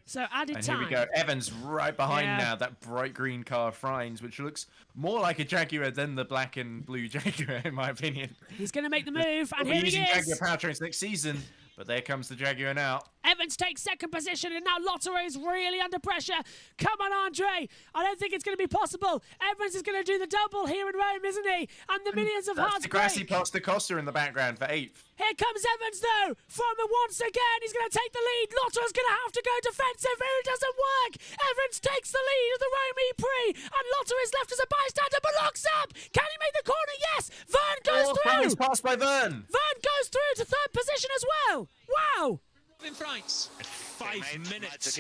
So added time. Here we go. Evans right behind now, that bright green car Friends, which looks more like a Jaguar than the black and blue Jaguar, in my opinion. He's going to make the move, and we'll here be he using is. Jaguar powertrains next season. But there comes the Jaguar now. Evans takes second position, and now Lotterer is really under pressure. Come on, Andre. I don't think it's going to be possible. Evans is going to do the double here in Rome, isn't he? And the millions of hearts break. Degrassi past DaCosta in the background for 8th. Here comes Evans, though. From him once again. He's going to take the lead. Lotterer's going to have to go defensive. It doesn't work. Evans takes the lead of the Rome ePrix. And Lotterer is left as a bystander, but locks up. Can he make the corner? Yes. Vern goes through. He's passed by Vern. Vern goes through to third position as well. Wow. In France. 5 minutes.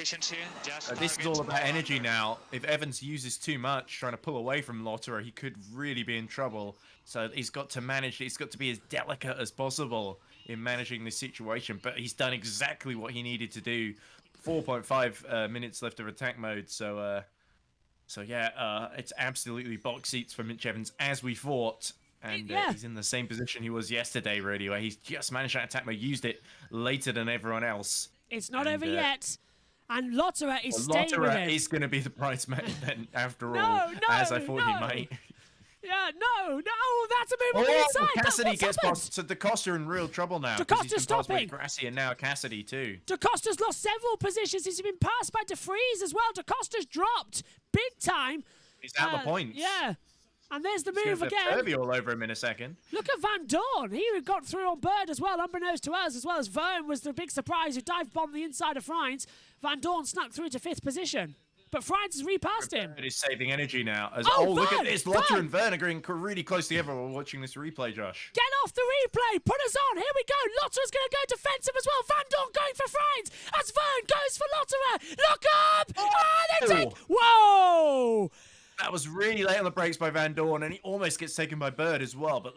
This is all about energy now. If Evans uses too much, trying to pull away from Lotterer, he could really be in trouble. So he's got to manage it. He's got to be as delicate as possible in managing this situation. But he's done exactly what he needed to do. 4.5 minutes left of attack mode. So yeah, it's absolutely box seats for Mitch Evans as we thought. And he's in the same position he was yesterday, really, where he's just managed that attack mode, used it later than everyone else. It's not over yet. And Lotterer is staying with him. Lotterer is going to be the bridesmaid then, after all, as I thought he might. Yeah, no, that's a move on the inside. Cassidy gets past. So DaCosta in real trouble now. DaCosta's stopping. Degrassi and now Cassidy too. DaCosta's lost several positions. He's been passed by DeFries as well. DaCosta's dropped big time. He's out the points. Yeah. And there's the move again. Turvey all over him in a second. Look at Van Dorn. He got through on Bird as well, unbeknownst to us, as well as Vern was the big surprise who dive bombed the inside of Friends. Van Dorn snuck through to 5th position. But Friends has repassed him. It is saving energy now. Vern, Look at this. Lotterer and Vern are going really close together while watching this replay, Josh. Get off the replay. Put us on. Here we go. Lotterer's going to go defensive as well. Van Dorn going for Friends as Vern goes for Lotterer. Look up. Whoa. That was really late on the brakes by Van Dorn, and he almost gets taken by Bird as well. But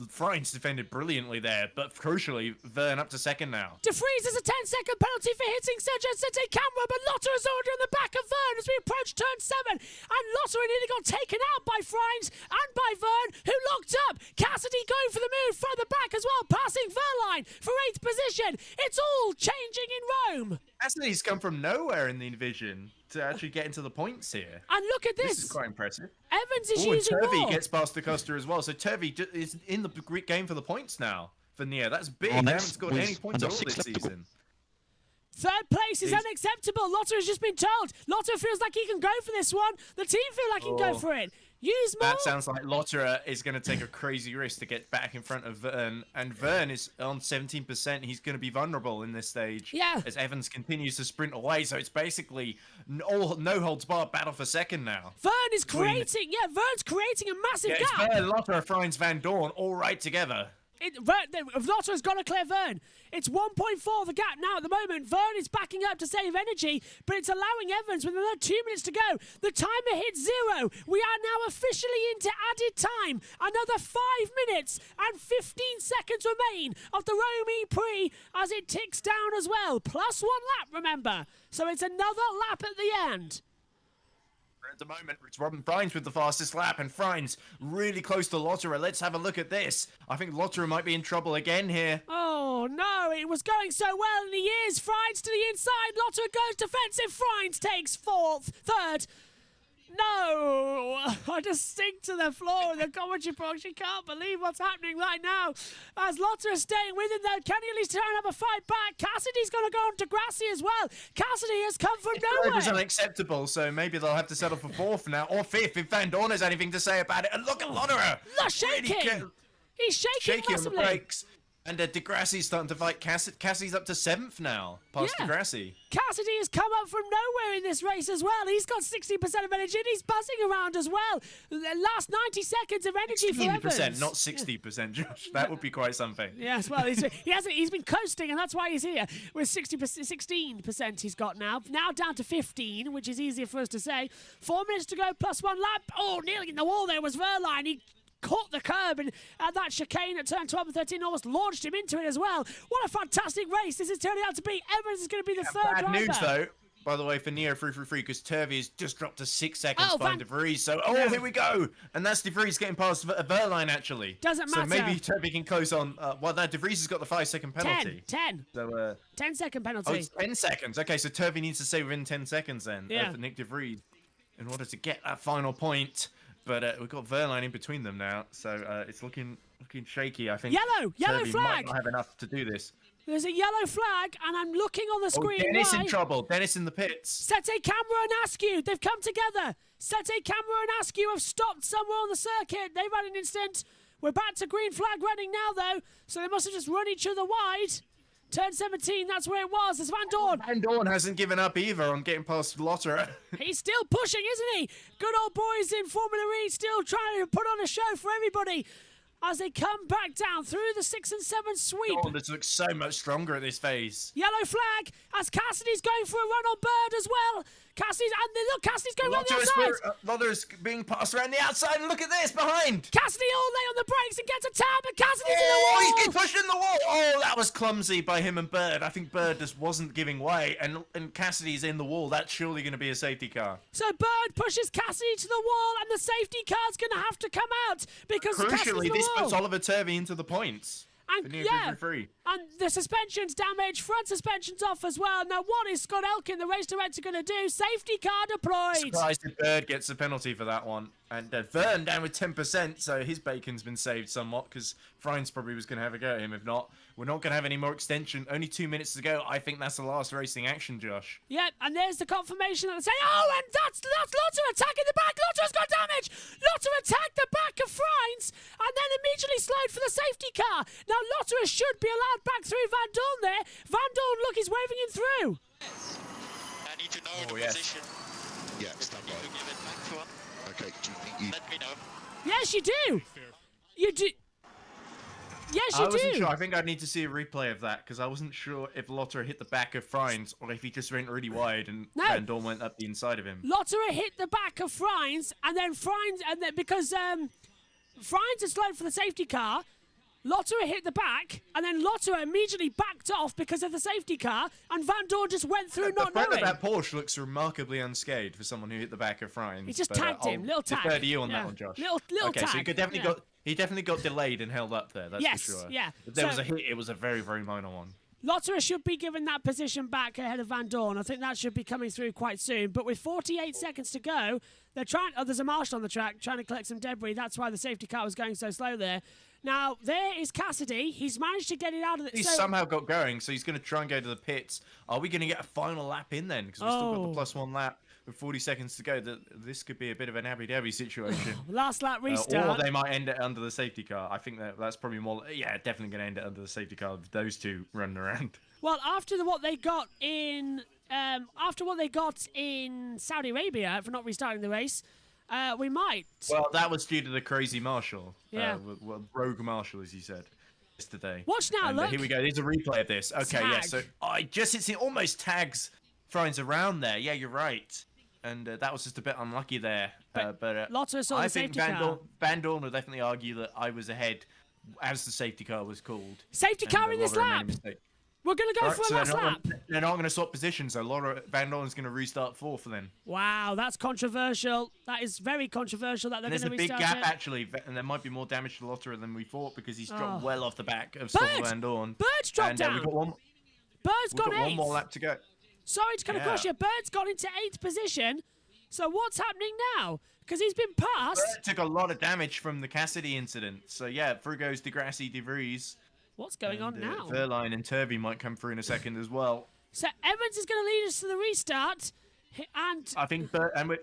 Freins defended brilliantly there. But crucially, Vern up to second now. De Vries has a 10-second penalty for hitting Sergio Sete Camera, but Lotter is already on the back of Vern as we approach turn 7. And Lotter nearly got taken out by Freins and by Vern, who locked up. Cassidy going for the move further back as well, passing Verline for 8th position. It's all changing in Rome. Cassidy's come from nowhere in the division to actually get into the points here. And look at this. This is quite impressive. Evans is and using Turvey more. gets past Acosta as well. So Turvey is in the game for the points now for Nia. That's big. Oh, They next haven't scored with any points at under all 6 this left to go. season. Third place is unacceptable. Lotter has just been told. Lotter feels like he can go for this one. The team feel like he can go for it. Use more. That sounds like Lotterer is going to take a crazy risk to get back in front of Vern. And Vern is on 17%. He's going to be vulnerable in this stage. Yeah. As Evans continues to sprint away. So it's basically no holds barred battle for second now. Vern is creating, Vern's creating a massive It's gap. Vern, Lotterer, Freins, Van Dorn all right together. Lotter has got to clear Vern. It's 1.4 the gap now at the moment. Vern is backing up to save energy, but it's allowing Evans with another 2 minutes to go. The timer hits 0. We are now officially into added time. Another 5 minutes and 15 seconds remain of the Rome ePrix as it ticks down as well. Plus 1 lap, remember. So it's another lap at the end. At the moment, it's Robin Freins with the fastest lap, and Freins really close to Lotterer. Let's have a look at this. I think Lotterer might be in trouble again here. Oh no, it was going so well, and he is. Freins to the inside. Lotterer goes defensive. Freins takes 4th, 3rd. No! I just sink to the floor in the commentary box. You can't believe what's happening right now. As Lotter is staying with him, though, can he at least try and have a fight back? Cassidy's going to go on to Grassi as well. Cassidy has come from It was nowhere. unacceptable, so maybe they'll have to settle for 4th now, or 5th if Van Dorn has anything to say about it. And look at Lotterer! Look, shaking! He's shaking Shaky on the massively. brakes. And Degrassi's starting to fight Cassidy. Cassidy's up to 7th now, past Degrassi. Cassidy has come up from nowhere in this race as well. He's got 60% of energy and he's buzzing around as well. The last 90 seconds of energy for Evans. 60%, not 60%, Josh. That would be quite something. Yes, well, he's been coasting, and that's why he's here. With 16% he's got now. Now down to 15, which is easier for us to say. 4 minutes to go, plus 1 lap. Oh, nearly in the wall there was Verline. He caught the curb, and that chicane at turn 12 and 13 almost launched him into it as well. What a fantastic race this is turning out to be. Evans is going to be the third driver. Bad news, though, by the way, for Neo 333, because Turvey has just dropped to 6 seconds Oh, behind De Vries. So, here we go. And that's De Vries getting past Verline, actually. Doesn't So matter. maybe Turvey can close on... well, no, De Vries has got the 5-second penalty. 10. So, 10-second penalty. oh, it's 10 seconds. Okay, so Turvey needs to stay within 10 seconds then Yeah. for Nick De Vries in order to get that final point. But we've got Verline in between them now, so it's looking shaky. I think Yellow Turvey flag. might not have enough to do this. There's a yellow flag, and I'm looking on the screen. Dennis why. in trouble. Dennis in the pits. Sete Camera and Askew, they've come together. Sete Camera and Askew have stopped somewhere on the circuit. They've had an instant. We're back to green flag running now, though, so they must have just run each other wide. Turn 17, that's where it was. It's Van Dorn. Van Dorn hasn't given up either on getting past Lotterer. He's still pushing, isn't he? Good old boys in Formula E still trying to put on a show for everybody as they come back down through the 6 and 7 sweep. This looks so much stronger at this phase. Yellow flag as Cassidy's going for a run on Bird as well. Cassidy's going around the outside. Lotterer's being passed around the outside, and look at this behind. Cassidy all lay on the brakes and gets a tap, and Cassidy's in the wall. Oh, he's pushing the wall. Oh, that was clumsy by him and Bird. I think Bird just wasn't giving way, and Cassidy's in the wall. That's surely going to be a safety car. So Bird pushes Cassidy to the wall, and the safety car's going to have to come out because Cassidy's in Crucially, the this wall. puts Oliver Turvey into the points. And and the suspension's damaged, front suspension's off as well. Now, what is Scott Elkin, the race director, going to do? Safety car deployed. Surprised if Bird gets a penalty for that one. And Vern down with 10%, so his bacon's been saved somewhat, because Freins probably was going to have a go at him. If not, we're not going to have any more extension. Only 2 minutes to go. I think that's the last racing action, Josh. Yep, and there's the confirmation that they say, oh, and that's Lotter attacking the back. Lotter's got damage. Lotter attacked the back of Freins, and then immediately slowed for the safety car. Now, Lotter should be allowed back through Van Dorn there. Van Dorn, look, he's waving him through. I need to know the position. Yeah, stand by. You give it back to one. Okay, do you think you... Let me know. Yes, you do. You do. Yes, I you wasn't do. sure. I think I'd need to see a replay of that because I wasn't sure if Lotterer hit the back of Frines or if he just went really wide and Van Dorn went up the inside of him. Lotterer hit the back of Frines, and then because Frines had slowed for the safety car, Lotterer hit the back, and then Lotterer immediately backed off because of the safety car, and Van Dorn just went through not The front knowing. of that Porsche looks remarkably unscathed for someone who hit the back of Frines. He just tagged him, little tag. Defer to you on Yeah. that one, Josh. Little okay, tag. so he definitely got delayed and held up there. That's Yes, for sure. yeah. If there was a hit, it was a very, very minor one. Lotterer should be given that position back ahead of Van Dorn. I think that should be coming through quite soon. But with 48 seconds to go, they're trying... Oh, there's a marshal on the track trying to collect some debris. That's why the safety car was going so slow there. Now, there is Cassidy. He's managed to get it out of the... He's somehow got going, so he's going to try and go to the pits. Are we going to get a final lap in then? Because we've still got the +1 lap with 40 seconds to go. This could be a bit of an Abu Dhabi situation. Last lap restart. Or they might end it under the safety car. I think that's probably more... Yeah, definitely going to end it under the safety car with those two running around. Well, after what they got in Saudi Arabia for not restarting the race, we might. Well, that was due to the crazy marshal. Yeah. Rogue marshal, as you said yesterday. Watch now, look. Here we go. There's a replay of this. Okay, yeah. So it almost tags Frines around there. Yeah, you're right. And that was just a bit unlucky there. But Lotterer saw the safety car. Van Dorn will definitely argue that I was ahead as the safety car was called. Safety car in this lap. We're going to go for a last lap. They're not going to swap positions, so Van Dorn's going to restart fourth then. Wow, that's controversial. That is very controversial that they're going to restart. There's a big gap, actually, and there might be more damage to Lotterer than we thought because he's dropped well off the back of Van Dorn. Bird's dropped down. We've got one more lap to go. Sorry to come across you. Bird's gone into 8th position. So what's happening now? Because he's been passed. Bird took a lot of damage from the Cassidy incident. So yeah, through goes Degrassi, De Vries. What's going on now? Verline and Turvey might come through in a second as well. So Evans is going to lead us to the restart. And I think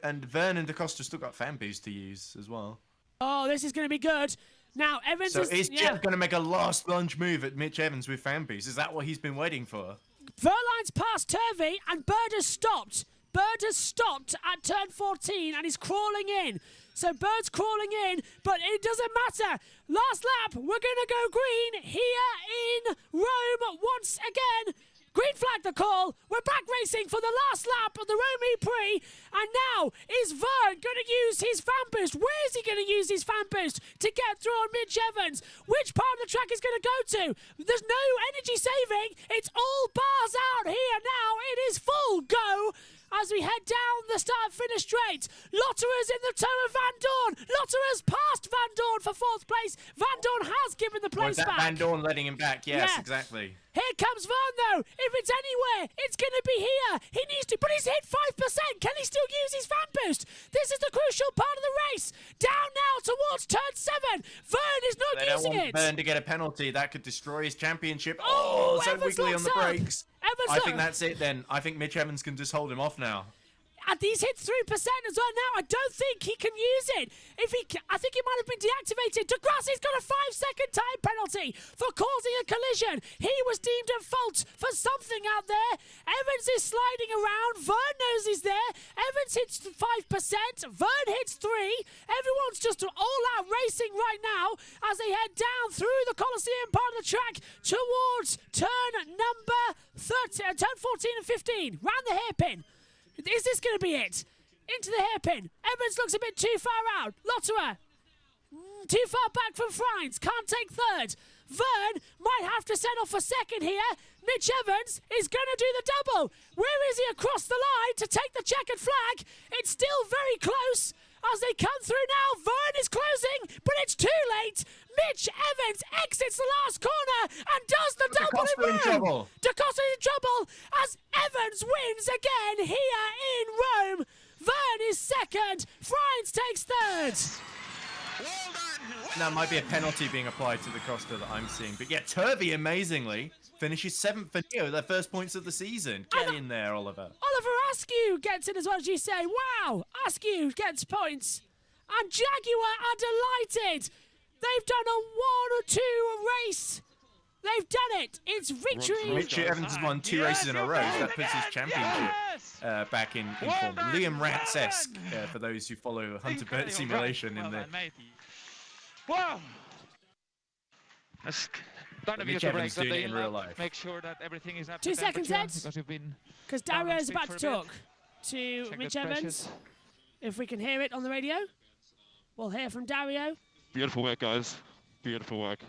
and Vern and DaCosta still got fan boost to use as well. Oh, this is going to be good. Now, Evans is Jeff going to make a last lunge move at Mitch Evans with fan boost? Is that what he's been waiting for? Verline's passed Turvey and Bird has stopped. Bird has stopped at turn 14 and is crawling in. So Bird's crawling in, but it doesn't matter. Last lap, we're going to go green here in Rome once again. Green flag the call. We're back racing for the last lap of the Rome ePrix. And now, is Vern going to use his fan boost? Where is he going to use his fan boost to get through on Mitch Evans? Which part of the track is going to go to? There's no energy saving. It's all bars out here now. It is full go. As we head down the start-finish straight, Lotterer's in the toe of Van Dorn. Lotterer's passed Van Dorn for 4th place. Van Dorn has given the place back. Van Dorn letting him back, yes, exactly. Here comes Vern, though. If it's anywhere, it's going to be here. He needs to, but he's hit 5%. Can he still use his fan boost? This is the crucial part of the race. Down now towards turn 7. Vern is not using it. They don't want Vern to get a penalty. That could destroy his championship. Oh, so wiggly on the brakes. I think that's it then. I think Mitch Evans can just hold him off now. And he's hit 3% as well now. I don't think he can use it. I think he might have been deactivated. Degrassi's got a 5-second time penalty for causing a collision. He was deemed at fault for something out there. Evans is sliding around. Vern knows he's there. Evans hits 5%. Vern hits 3. Everyone's just all out racing right now as they head down through the Coliseum part of the track towards turn number 13, turn 14 and 15. Round the hairpin. Is this going to be it? Into the hairpin. Evans looks a bit too far out. Lotterer. Too far back from Frines. Can't take 3rd. Vern might have to settle for 2nd here. Mitch Evans is going to do the double. Where is he across the line to take the checkered flag? It's still very close. As they come through now, Vern is closing, but it's too late. Mitch Evans exits the last corner and does the double in Rome. DaCosta in trouble as Evans wins again here in Rome. Vern is 2nd. Frines takes 3rd. That might be a penalty being applied to DaCosta that I'm seeing. But yeah, Turvey, amazingly, finishes 7th for Neo, their first points of the season. Get in there, Oliver. Oliver Askew gets in as well, as you say. Wow, Askew gets points. And Jaguar are delighted. They've done a 1-2 race. They've done it. It's victory. Mitch Evans has won 2 races in a row. So that puts his championship back in form. Liam Ratz-esque, for those who follow Hunter Burt Simulation in there. Wow. Don't know if you Mitch have to Evans break doing it the in real life. Make sure that everything is up 2 to seconds, temperature, Ed. because you've been Because down Dario on is stick about for to a bit. talk to Check Mitch the Evans. pressures. If we can hear it on the radio, we'll hear from Dario. Beautiful work, guys. Beautiful work.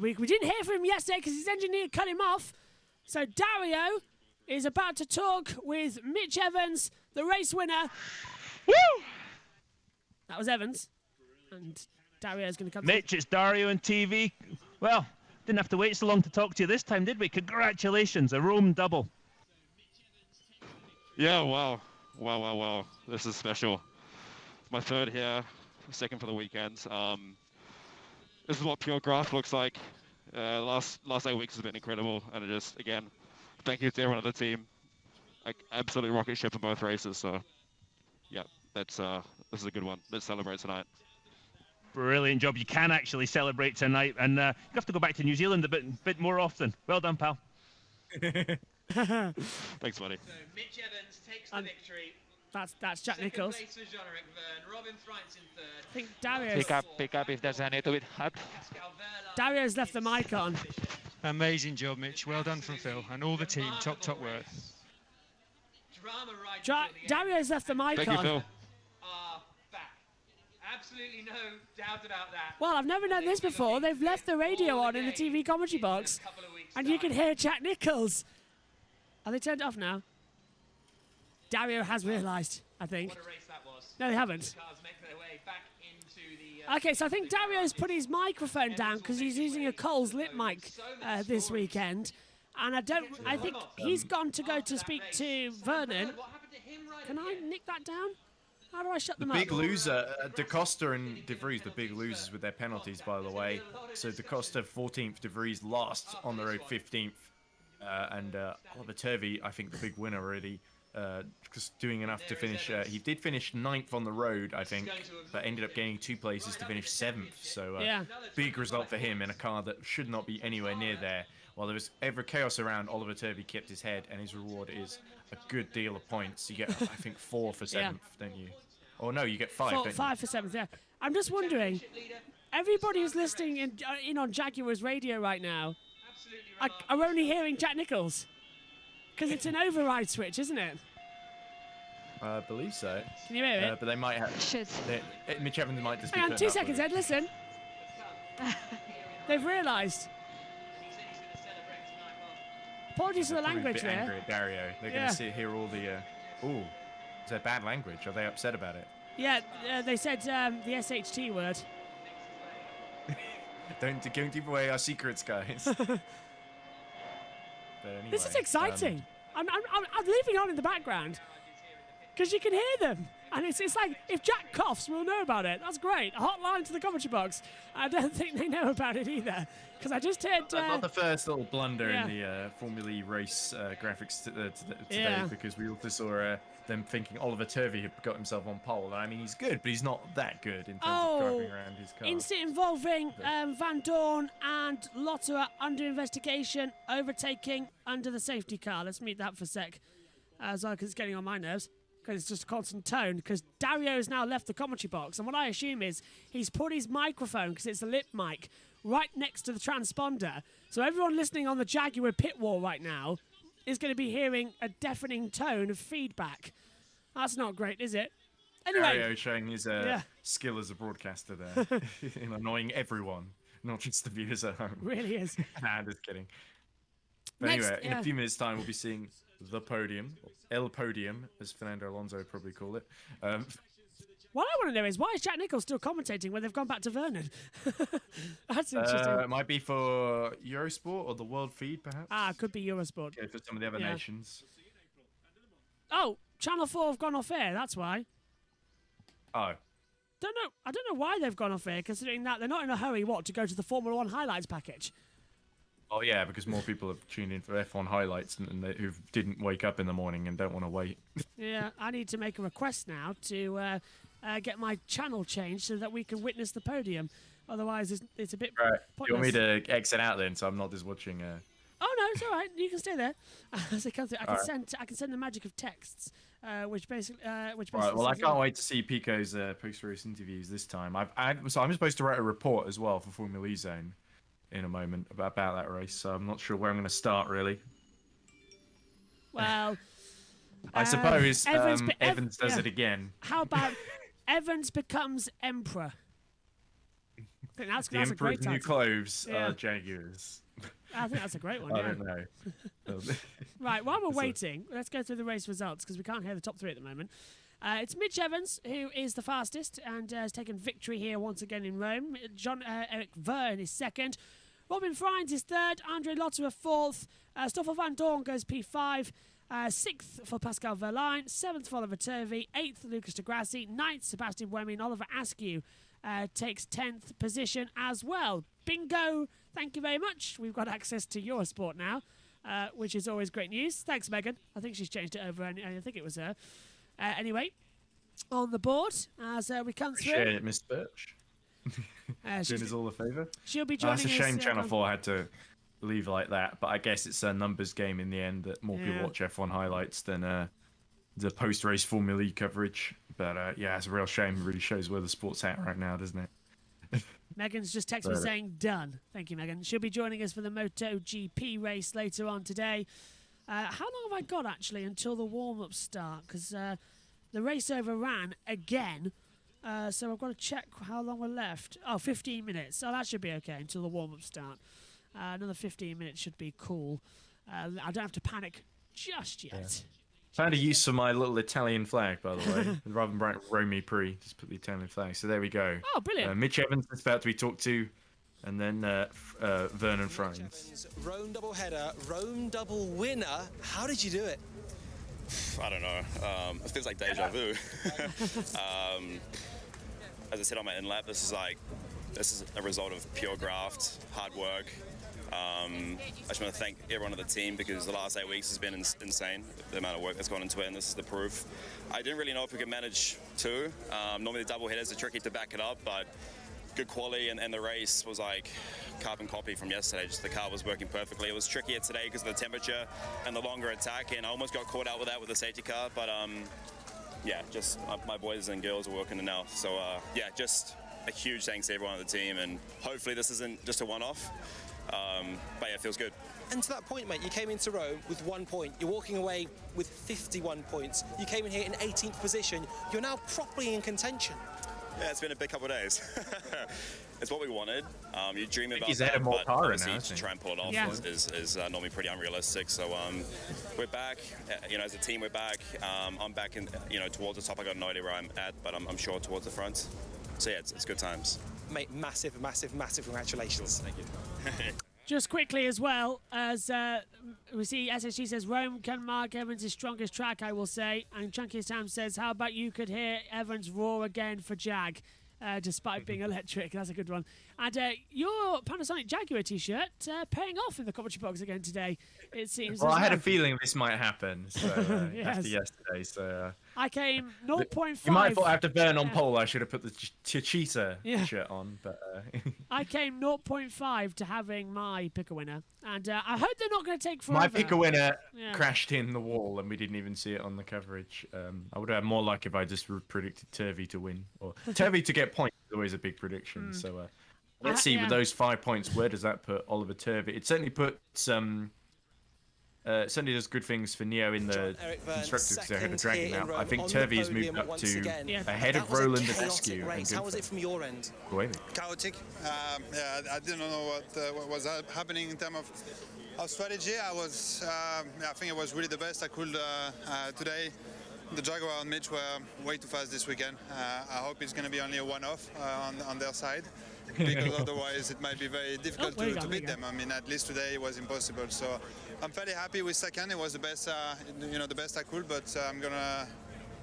We didn't hear from him yesterday because his engineer cut him off. So Dario is about to talk with Mitch Evans, the race winner. Woo! That was Evans. And Dario's going to come. Mitch, it's Dario on TV. Well, didn't have to wait so long to talk to you this time, did we? Congratulations, a Rome double. Yeah, wow. Wow. This is special. My third here, second for the weekend. This is what pure graft looks like. Last 8 weeks has been incredible, and it just, again, thank you to everyone on the team. Like, absolutely rocket ship in both races. So, yeah, this is a good one. Let's celebrate tonight. Brilliant job. You can actually celebrate tonight, and you have to go back to New Zealand a bit more often. Well done, pal. Thanks, buddy. So Mitch Evans takes the victory. That's Jack Nicholls. Second place for Jean-Eric Verne. Robin Freitz in third. I think Dario's... Pick up if there's any to it up. Dario's left the mic on. Amazing job, Mitch. Well done from Phil and all the team. Top work. Dario's left the mic Thank on. you, Phil. Absolutely no doubt about that. Well, I've never known this before. They've left the radio on in the TV commentary box, and you can hear Jack Nicholls. Are they turned off now? Dario has realised, I think. What a race that was. No, they haven't. The cars make their way back into the, Okay, so I think Dario's put his microphone down because he's using a Coles lip mic this weekend, and I think he's gone to go to speak to Vernon. Can I nick that down? How do I shut The them big up? loser, Da Costa and De Vries, the big losers with their penalties, by the way. So Da Costa 14th, De Vries last, on the road 15th. And Oliver Turvey, I think the big winner already, just doing enough to finish. He did finish 9th on the road, I think, but ended up gaining 2 places to finish 7th. So big result for him in a car that should not be anywhere near there. While there was ever chaos around, Oliver Turvey kept his head, and his reward is a good deal of points. You get, I think, 4 for 7th, don't you? Or no, you get 5, don't you? 5 for 7th, yeah. I'm just wondering, everybody who's listening in on Jaguar's radio right now are only hearing Jack Nicholls. Because it's an override switch, isn't it? I believe so. Can you hear it? But they might have... Mitch Evans might just be Hang on, putting 2 up seconds, with Ed, listen. They've realised. Apologies for the Probably a language bit angry there. at Dario. They're going to hear all the... Ooh, is that bad language? Are they upset about it? Yeah, they said the SHT word. Don't give away our secrets, guys. But anyway, This is exciting. I'm leaving on in the background because you can hear them. And it's like, if Jack coughs, we'll know about it. That's great. A hotline to the commentary box. I don't think they know about it either. Because I just heard... not the first little blunder in the Formula E race graphics today, because we also saw them thinking Oliver Turvey had got himself on pole. And I mean, he's good, but he's not that good in terms of driving around his car. Incident involving Van Dorn and Lotterer under investigation, overtaking under the safety car. Let's mute that for a sec, as well, because it's getting on my nerves. Because it's just a constant tone, because Dario has now left the commentary box, and what I assume is he's put his microphone, because it's a lip mic, right next to the transponder, so everyone listening on the Jaguar pit wall right now is going to be hearing a deafening tone of feedback. That's not great, is it? Anyway, Dario showing his skill as a broadcaster there, in annoying everyone, not just the viewers at home. Really is. Nah, just kidding. But anyway, in a few minutes' time, we'll be seeing the podium, El Podium, as Fernando Alonso would probably call it. What I want to know is, why is Jack Nicholls still commentating when they've gone back to Vernon? That's interesting. It might be for Eurosport or the World Feed, perhaps. Could be Eurosport. Okay, for some of the other nations. Oh, Channel 4 have gone off air, that's why. Oh. I don't know why they've gone off air, considering that they're not in a hurry, to go to the Formula 1 highlights package. Oh, yeah, because more people have tuned in for F1 highlights who didn't wake up in the morning and don't want to wait. Yeah, I need to make a request now to get my channel changed so that we can witness the podium. Otherwise, it's a bit Right. pointless. You want me to exit out then, so I'm not just watching Oh no, it's all right. You can stay there. As it comes through, I can Alright. send the magic of texts, which basically Right, well, I says, can't wait to see Pico's post-race interviews this time. So I'm supposed to write a report as well for Formula E Zone in a moment about that race. So I'm not sure where I'm going to start really. Well, I suppose Evans does yeah. it again. How about Evans becomes emperor? I think that's The a Emperor's great new title. clothes Yeah. are Jaguars. I think that's a great one. I Yeah. don't know. Right, while we're So- waiting, let's go through the race results because we can't hear the top three at the moment. It's Mitch Evans who is the fastest and has taken victory here once again in Rome. Eric Verne is second. Robin Friends is third. Andre Lotterer fourth. Stoffel van Dorn goes P5. Sixth for Pascal Verlaine. Seventh for Oliver Turvey. Eighth, Lucas de Grassi. Ninth, Sebastian Buemi. Oliver Askew takes 10th position as well. Bingo! Thank you very much. We've got access to your sport now, which is always great news. Thanks, Megan. I think she's changed it over, and I think it was her. Anyway, on the board as we come through. Appreciate it, Miss Birch. Doing us all a favour. She'll be joining us. That's a shame uh, Channel 4 had to leave like that, but I guess it's a numbers game in the end that more people Yeah. watch F1 highlights than the post-race Formula E coverage. But yeah, it's a real shame. It really shows where the sport's at right now, doesn't it? Megan's just texted me Right. saying done. Thank you, Megan. She'll be joining us for the MotoGP race later on today. How long have I got actually until the warm-up start? Because the race overran again. So I've got to check how long we're left. Oh, 15 minutes. So that should be okay until the warm-up start. Another 15 minutes should be cool. I don't have to panic just yet. Found a use for my little Italian flag, by the way. Rather than write Rome ePrix, just put the Italian flag. So there we go. Oh, brilliant. Mitch Evans is about to be talked to, and then Vernon Friends. Rome double header, Rome double winner. How did you do it? I don't know. It feels like deja vu. As I said on my in-lap, this is a result of pure graft, hard work. I just want to thank everyone on the team because the last 8 weeks has been insane, the amount of work that's gone into it, and this is the proof. I didn't really know if we could manage two. Normally the double headers are tricky to back it up, but good quality, and the race was like carbon copy from yesterday. Just the car was working perfectly. It was trickier today because of the temperature and the longer attack, and I almost got caught out with that with the safety car, but yeah, just my boys and girls are working it now. So yeah, just a huge thanks to everyone on the team, and hopefully this isn't just a one-off. But yeah, it feels good. And to that point, mate, you came into Rome with 1 point. You're walking away with 51 points. You came in here in 18th position. You're now properly in contention. Yeah, it's been a big couple of days. It's what we wanted. You dream about he's that, added more but power obviously now, to hasn't he? try and pull it off Yeah. is normally pretty unrealistic. So we're back. As a team, we're back. I'm back in, towards the top. I got no idea where I'm at, but I'm sure towards the front. So yeah, it's good times. Mate, massive, massive, massive congratulations. Thank you. Just quickly as well, as we see SSG says, Rome can mark Evans' strongest track, I will say. And Chunky Sam says, how about you could hear Evans roar again for Jag, despite being electric. That's a good one. And your Panasonic Jaguar t-shirt paying off in the commentary box again today, it seems. Well, as I had a well. feeling this might happen Yes. after yesterday. So I came 0.5. you might have thought after Vern on pole, I should have put the cheetah Yeah. shirt on, but I came 0.5 to having my pick a winner. And I hope they're not going to take forever. my pick a winner Yeah. crashed in the wall, and we didn't even see it on the coverage. I would have had more luck if I just predicted Turvey to win, or Turvey to get points. Is always a big prediction. So let's see, yeah. with those 5 points, where does that put Oliver Turvey? It certainly puts certainly does good things for Neo in the Eric Verne, constructors because they're ahead of second here dragging in now. I Rome think on the Turvey has podium moved up once to again. ahead That of was a Roland and chaotic Askew. race. How was it from your end? Chaotic. Yeah, I didn't know what was happening in terms of strategy. I think it was really the best I could today. The Jaguar and Mitch were way too fast this weekend. I hope it's going to be only a one-off on their side, because otherwise it might be very difficult to beat them. I mean, at least today it was impossible. So I'm fairly happy with second. It was the best, the best I could. But I'm gonna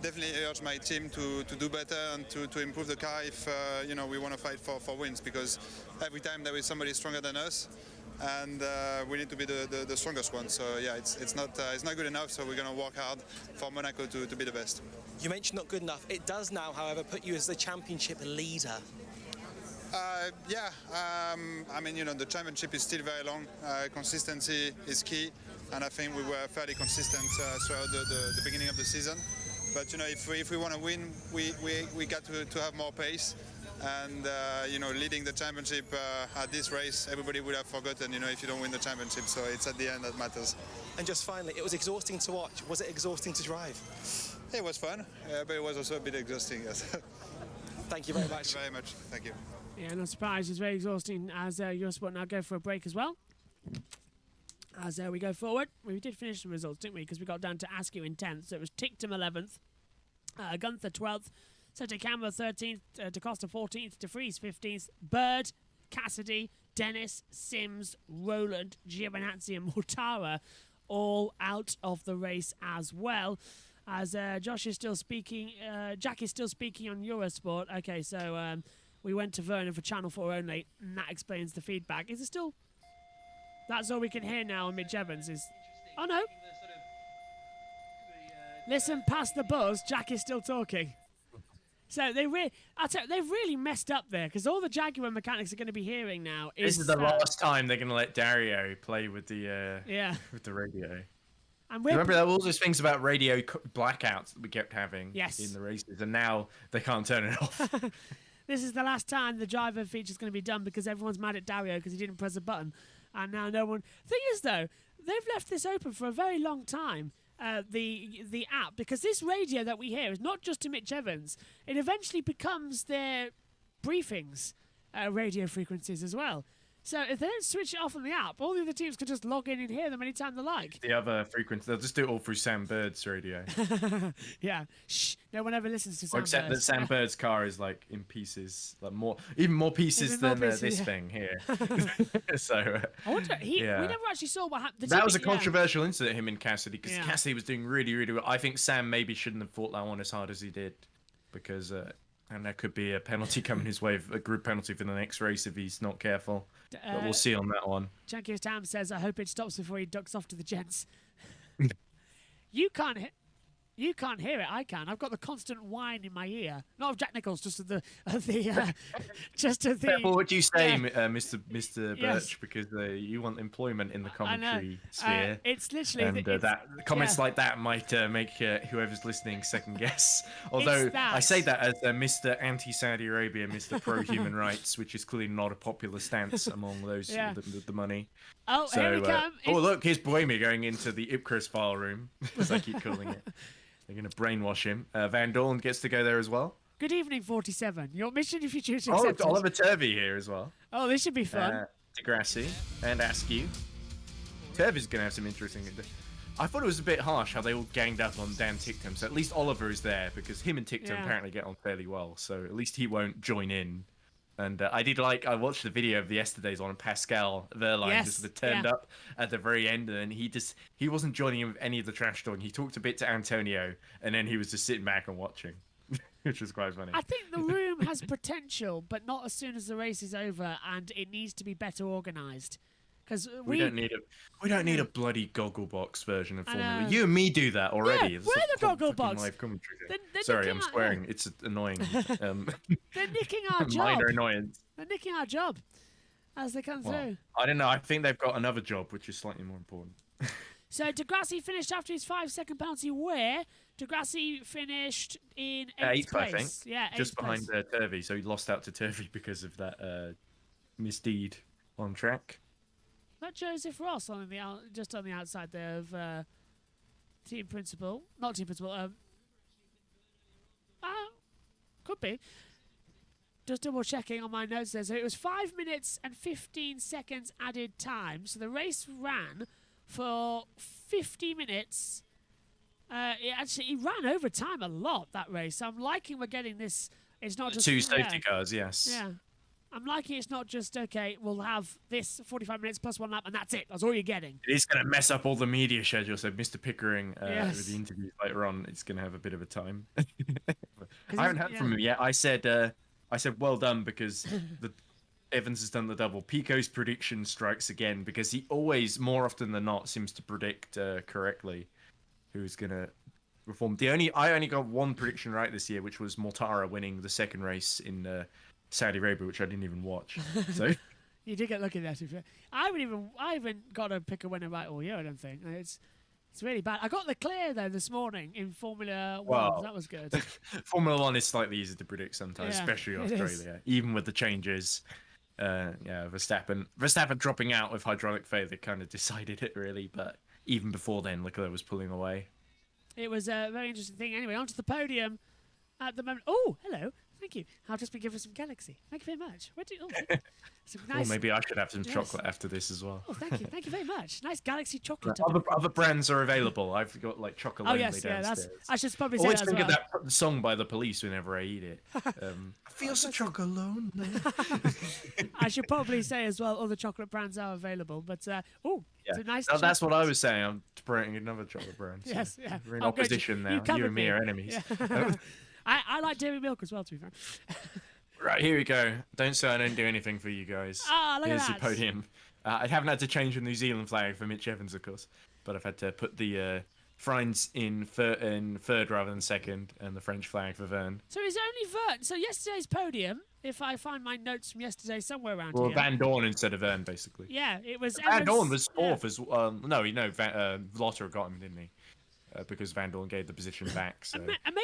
definitely urge my team to do better and to improve the car if we want to fight for wins, because every time there is somebody stronger than us, and we need to be the strongest one. So yeah, it's not good enough. So we're gonna work hard for Monaco to be the best. You mentioned not good enough. It does now, however, put you as the championship leader. Yeah, I mean, the championship is still very long. Consistency is key, and I think we were fairly consistent throughout the beginning of the season. But if we want to win, we got to have more pace. And leading the championship at this race, everybody would have forgotten. If you don't win the championship, so it's at the end that matters. And just finally, it was exhausting to watch. Was it exhausting to drive? It was fun, but it was also a bit exhausting. Yes. Thank you very much. Thank you very much. Thank you. Yeah, not surprised. It's very exhausting as Eurosport now go for a break as well. As we go forward, we did finish the results, didn't we? Because we got down to Askew in 10th, so it was Tictum 11th, Gunther 12th, Sergio Campbell 13th, DaCosta 14th, De Vries 15th, Bird, Cassidy, Dennis, Sims, Roland, Giovinazzi and Mortara all out of the race as well. As Josh is still speaking, Jack is still speaking on Eurosport. Okay, so we went to Vernon for Channel 4 only, and that explains the feedback. Is it still... That's all we can hear now on Mitch Evans is... Oh, no. Listen past the buzz, Jack is still talking. So they've really messed up there, because all the Jaguar mechanics are going to be hearing now is... This is the last time they're going to let Dario play with the with the radio. And remember there were all those things about radio blackouts that we kept having Yes. in the races, and now they can't turn it off. This is the last time the driver feature is going to be done because everyone's mad at Dario because he didn't press a button. And now no one... Thing is, though, they've left this open for a very long time, the app, because this radio that we hear is not just to Mitch Evans. It eventually becomes their briefings radio frequencies as well. So if they don't switch it off on the app, all the other teams can just log in and hear them anytime they like. The other frequency, they'll just do it all through Sam Bird's radio. Yeah. Shh. No one ever listens to Sam Except Bird. that Sam Bird's car is like in pieces, like even more pieces than this thing here. So I wonder, we never actually saw what happened. That was a controversial incident, him and Cassidy, because Yeah. Cassidy was doing really, really well. I think Sam maybe shouldn't have fought that one as hard as he did, because and there could be a penalty coming his way, a group penalty for the next race if he's not careful. But we'll see on that one. Jackie Tam says, I hope it stops before he ducks off to the gents. You can't hear it. I can. I've got the constant whine in my ear. Not of Jack Nichols, just of the What would you say, Mr. Birch? Yes. Because you want employment in the commentary sphere. It's literally... And comments like that might make whoever's listening second guess. Although I say that as Mr. Anti-Saudi Arabia, Mr. Pro-Human rights, which is clearly not a popular stance among those with the money. Oh, so, here we come. Look, here's Boemi going into the ePrix file room, as I keep calling it. They're going to brainwash him. Van Dorn gets to go there as well. Good evening, 47. Your mission, if you choose to Oh, accept it. Oliver Turvey here as well. Oh, this should be fun. Degrassi and Askew. Turvey's going to have some interesting... I thought it was a bit harsh how they all ganged up on Dan Tictum, so at least Oliver is there, because him and Tictum apparently get on fairly well, so at least he won't join in. And I watched the video of the yesterday's one, and Pascal Verline just sort of turned up at the very end, and he wasn't joining in with any of the trash talking. He talked a bit to Antonio, and then he was just sitting back and watching, which was quite funny. I think the room has potential, but not as soon as the race is over, and it needs to be better organised. Because we don't need a bloody Gogglebox version of Formula. You and me do that already. Yeah, we're the Gogglebox. Live commentary. Sorry, I'm swearing. It's annoying. They're nicking our job. Minor annoyance. They're nicking our job as they come through. I don't know. I think they've got another job, which is slightly more important. So Degrassi finished after his 5-second penalty. Where Degrassi finished in 8th place. I think. Yeah, just behind place. Turvey. So he lost out to Turvey because of that misdeed on track. Not Joseph Ross just on the outside there of team principal. Not team principal. Could be. Just double checking on my notes there. So it was 5 minutes and 15 seconds added time. So the race ran for 50 minutes. It ran over time a lot, that race. So I'm liking we're getting this. It's not just 2 safety cars, yes. Yeah. I'm liking it's not just, okay, we'll have this 45 minutes plus 1 lap, and that's it. That's all you're getting. It is going to mess up all the media schedule. So Mr. Pickering, with the interviews later on, it's going to have a bit of a time. I haven't heard from him yet. I said, well done, because Evans has done the double. Pico's prediction strikes again, because he always, more often than not, seems to predict correctly who's going to perform. I only got one prediction right this year, which was Mortara winning the second race in Saudi Arabia, which I didn't even watch. So You did get lucky there, to be fair. I haven't got to pick a winner right all year, I don't think. It's really bad. I got the clear, though, this morning in Formula 1. Well, That was good. Formula 1 is slightly easier to predict sometimes, Yeah, especially it is. Australia. Even with the changes, Verstappen dropping out with hydraulic failure kind of decided it, really. But even before then, Leclerc was pulling away. It was a very interesting thing. Anyway, onto the podium at the moment. Oh, hello. Thank you. I've just been given some Galaxy. Thank you very much. Some nice... Or maybe I should have some Yes. chocolate after this as well. Oh, thank you. Thank you very much. Nice Galaxy chocolate. Other brands are available. I've got like chocolate only downstairs. I should probably say Always that as think well. of that song by the Police whenever I eat it. I feel so chocolate alone. I should probably say as well, other chocolate brands are available. But it's a nice. No, that's what I was saying. I'm promoting another chocolate brand. So Yes, yeah. we're in Oh, good. opposition now. You covered and me are enemies. Yeah. I like dairy milk as well, to be fair. Right, here we go. Don't say I don't do anything for you guys. Ah, look at Here's that. your podium. I haven't had to change the New Zealand flag for Mitch Evans, of course, but I've had to put the Frines in third rather than second, and the French flag for Verne. So is it only Verne? So yesterday's podium, if I find my notes from yesterday somewhere around Well, here. Van Dorn instead of Verne, basically. Yeah, it was. Van Evans, Dorn was fourth as well. No, Lotter got him, didn't he? Because Van Dorn gave the position back. So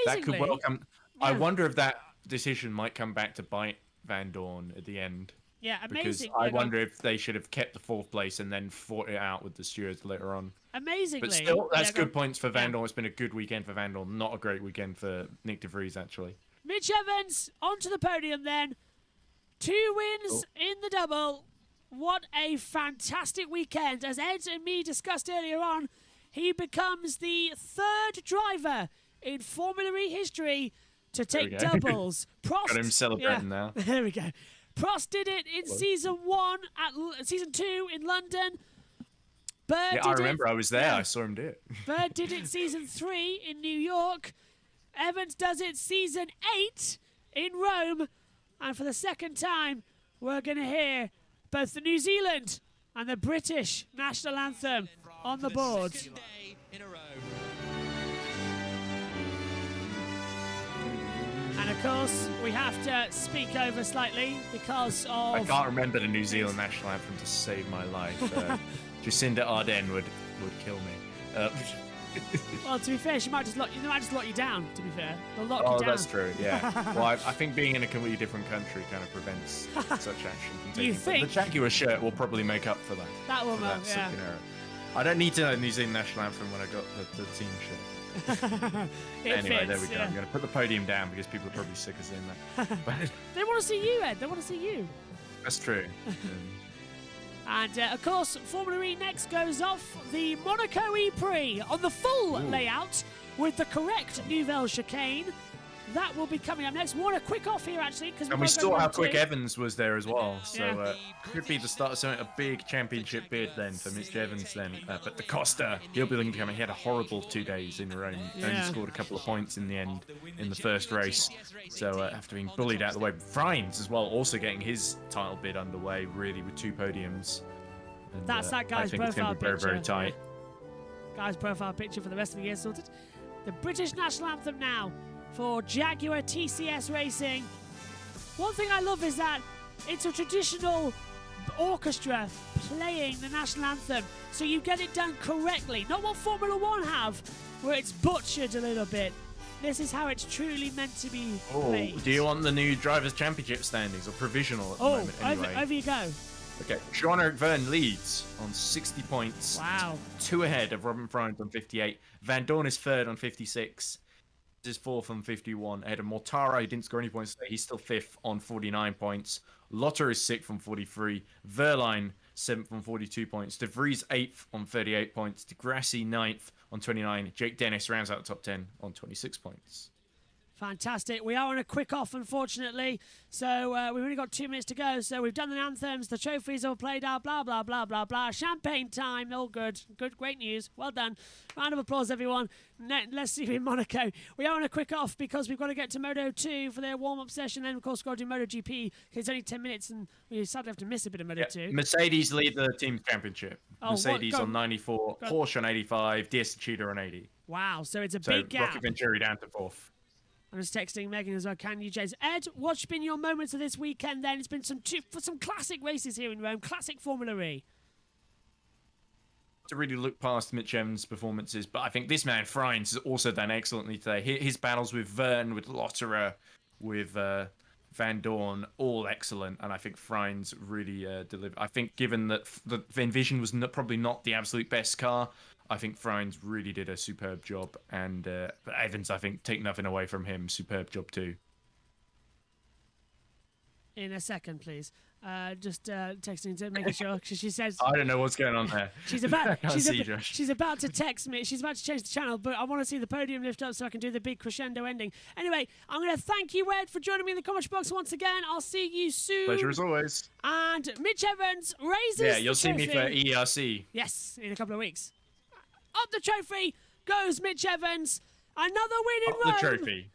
that could well come. Yeah. I wonder if that decision might come back to bite Van Dorn at the end. Yeah, Because amazing. I wonder if they should have kept the fourth place and then fought it out with the stewards later on. Amazingly. But still, that's good points for Van Dorn. It's been a good weekend for Van Dorn. Not a great weekend for Nick de Vries, actually. Mitch Evans onto the podium then. 2 wins in the double. What a fantastic weekend. As Ed and me discussed earlier on, he becomes the 3rd driver in Formula E history to take doubles. Prost, Got him celebrating now. There we go. Prost did it in season 2 in London. Bird Yeah, did I remember. I was there. Yeah. I saw him do it. Bird did it season 3 in New York. Evans does it season 8 in Rome. And for the second time, we're going to hear both the New Zealand and the British national anthem on the board. And of course, we have to speak over slightly because of... I can't remember the New Zealand national anthem to save my life. Jacinda Ardern would kill me. Well, to be fair, they might just lock you down, to be fair. They'll lock you down. That's true, yeah. Well, I think being in a completely different country kind of prevents such action from taking You place. think? The Jaguar shirt will probably make up for that. That will, for yeah. second error. I don't need to know the New Zealand national anthem when I got the team shirt. Anyway, there we go. Yeah. I'm going to put the podium down because people are probably sick of seeing that. But They want to see you, Ed. They want to see you. that's true. And of course, Formula E next goes off the Monaco ePrix on the full layout with the correct Nouvelle chicane. That will be coming up next. We want a quick off here, actually, because And we saw how quick Evans was there as well. So could be the start of something, a big championship bid then for Mitch Evans then. But the Costa, he'll be looking to come. He had a horrible 2 days in Rome. Only scored a couple of points in the end in the first race. So after being bullied out of the way. Frines as well, also getting his title bid underway, really, with 2 podiums. And, That's that guy's I think it's profile going to be very, very picture. tight. Guy's profile picture for the rest of the year sorted. The British national anthem now for Jaguar TCS Racing. One thing I love is that it's a traditional orchestra playing the national anthem, so you get it done correctly. Not what Formula 1 have, where it's butchered a little bit. This is how it's truly meant to be played. Do you want the new Drivers' Championship standings, or provisional at the moment anyway? Over you go. Okay, Jean-Eric Verne leads on 60 points. Wow. 2 ahead of Robin Frines on 58. Van Dorn is 3rd on 56. Is 4th on 51. Ahead of Mortara, who didn't score any points today. He's still 5th on 49 points. Lotter is 6th on 43. Verline 7th on 42 points. De Vries 8th on 38 points. De Grassi 9th on 29. Jake Dennis rounds out the top 10 on 26 points. Fantastic. We are on a quick off, unfortunately. So we've only got 2 minutes to go. So we've done the anthems. The trophies all played out. Blah, blah, blah, blah, blah. Champagne time. All good. Good, great news. Well done. Round of applause, everyone. Let's see you in Monaco. We are on a quick off because we've got to get to Moto 2 for their warm-up session. Then, of course, got to do Moto GP. It's only 10 minutes and we sadly have to miss a bit of Moto 2. Mercedes lead the team championship. Mercedes go on 94. Porsche on 85. DS Cheetah on 80. Wow. So it's a So big gap. Rocket Venturi down to 4th. I'm just texting Megan as well. Can you, James? Ed, what's been your moments of this weekend then? It's been some classic races here in Rome, classic Formula E. To really look past Mitch Evans' performances, but I think this man, Frines, has also done excellently today. His battles with Verne, with Lotterer, with Van Dorn, all excellent, and I think Frines really delivered. I think given that the Envision was probably not the absolute best car, I think Frines really did a superb job, and but Evans, I think, take nothing away from him. Superb job too. In a second, please. Just texting to making sure, because she says I don't know what's going on there. she's about Josh. she's about to text me. She's about to change the channel, but I want to see the podium lift up so I can do the big crescendo ending. Anyway, I'm going to thank you, Ed, for joining me in the comment box once again. I'll see you soon. Pleasure as always. And Mitch Evans raises Yeah, you'll the see me trophy. for ERC. Yes, in a couple of weeks. Up the trophy goes Mitch Evans. Another win in Up Rome. the trophy.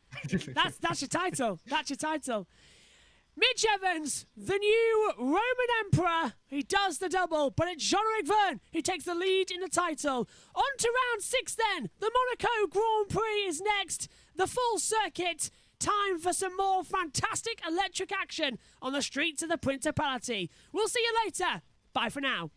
That's your title. That's your title. Mitch Evans, the new Roman Emperor. He does the double, but it's Jean-Eric Verne who takes the lead in the title. On to round 6 then. The Monaco Grand Prix is next. The full circuit. Time for some more fantastic electric action on the streets of the Principality. We'll see you later. Bye for now.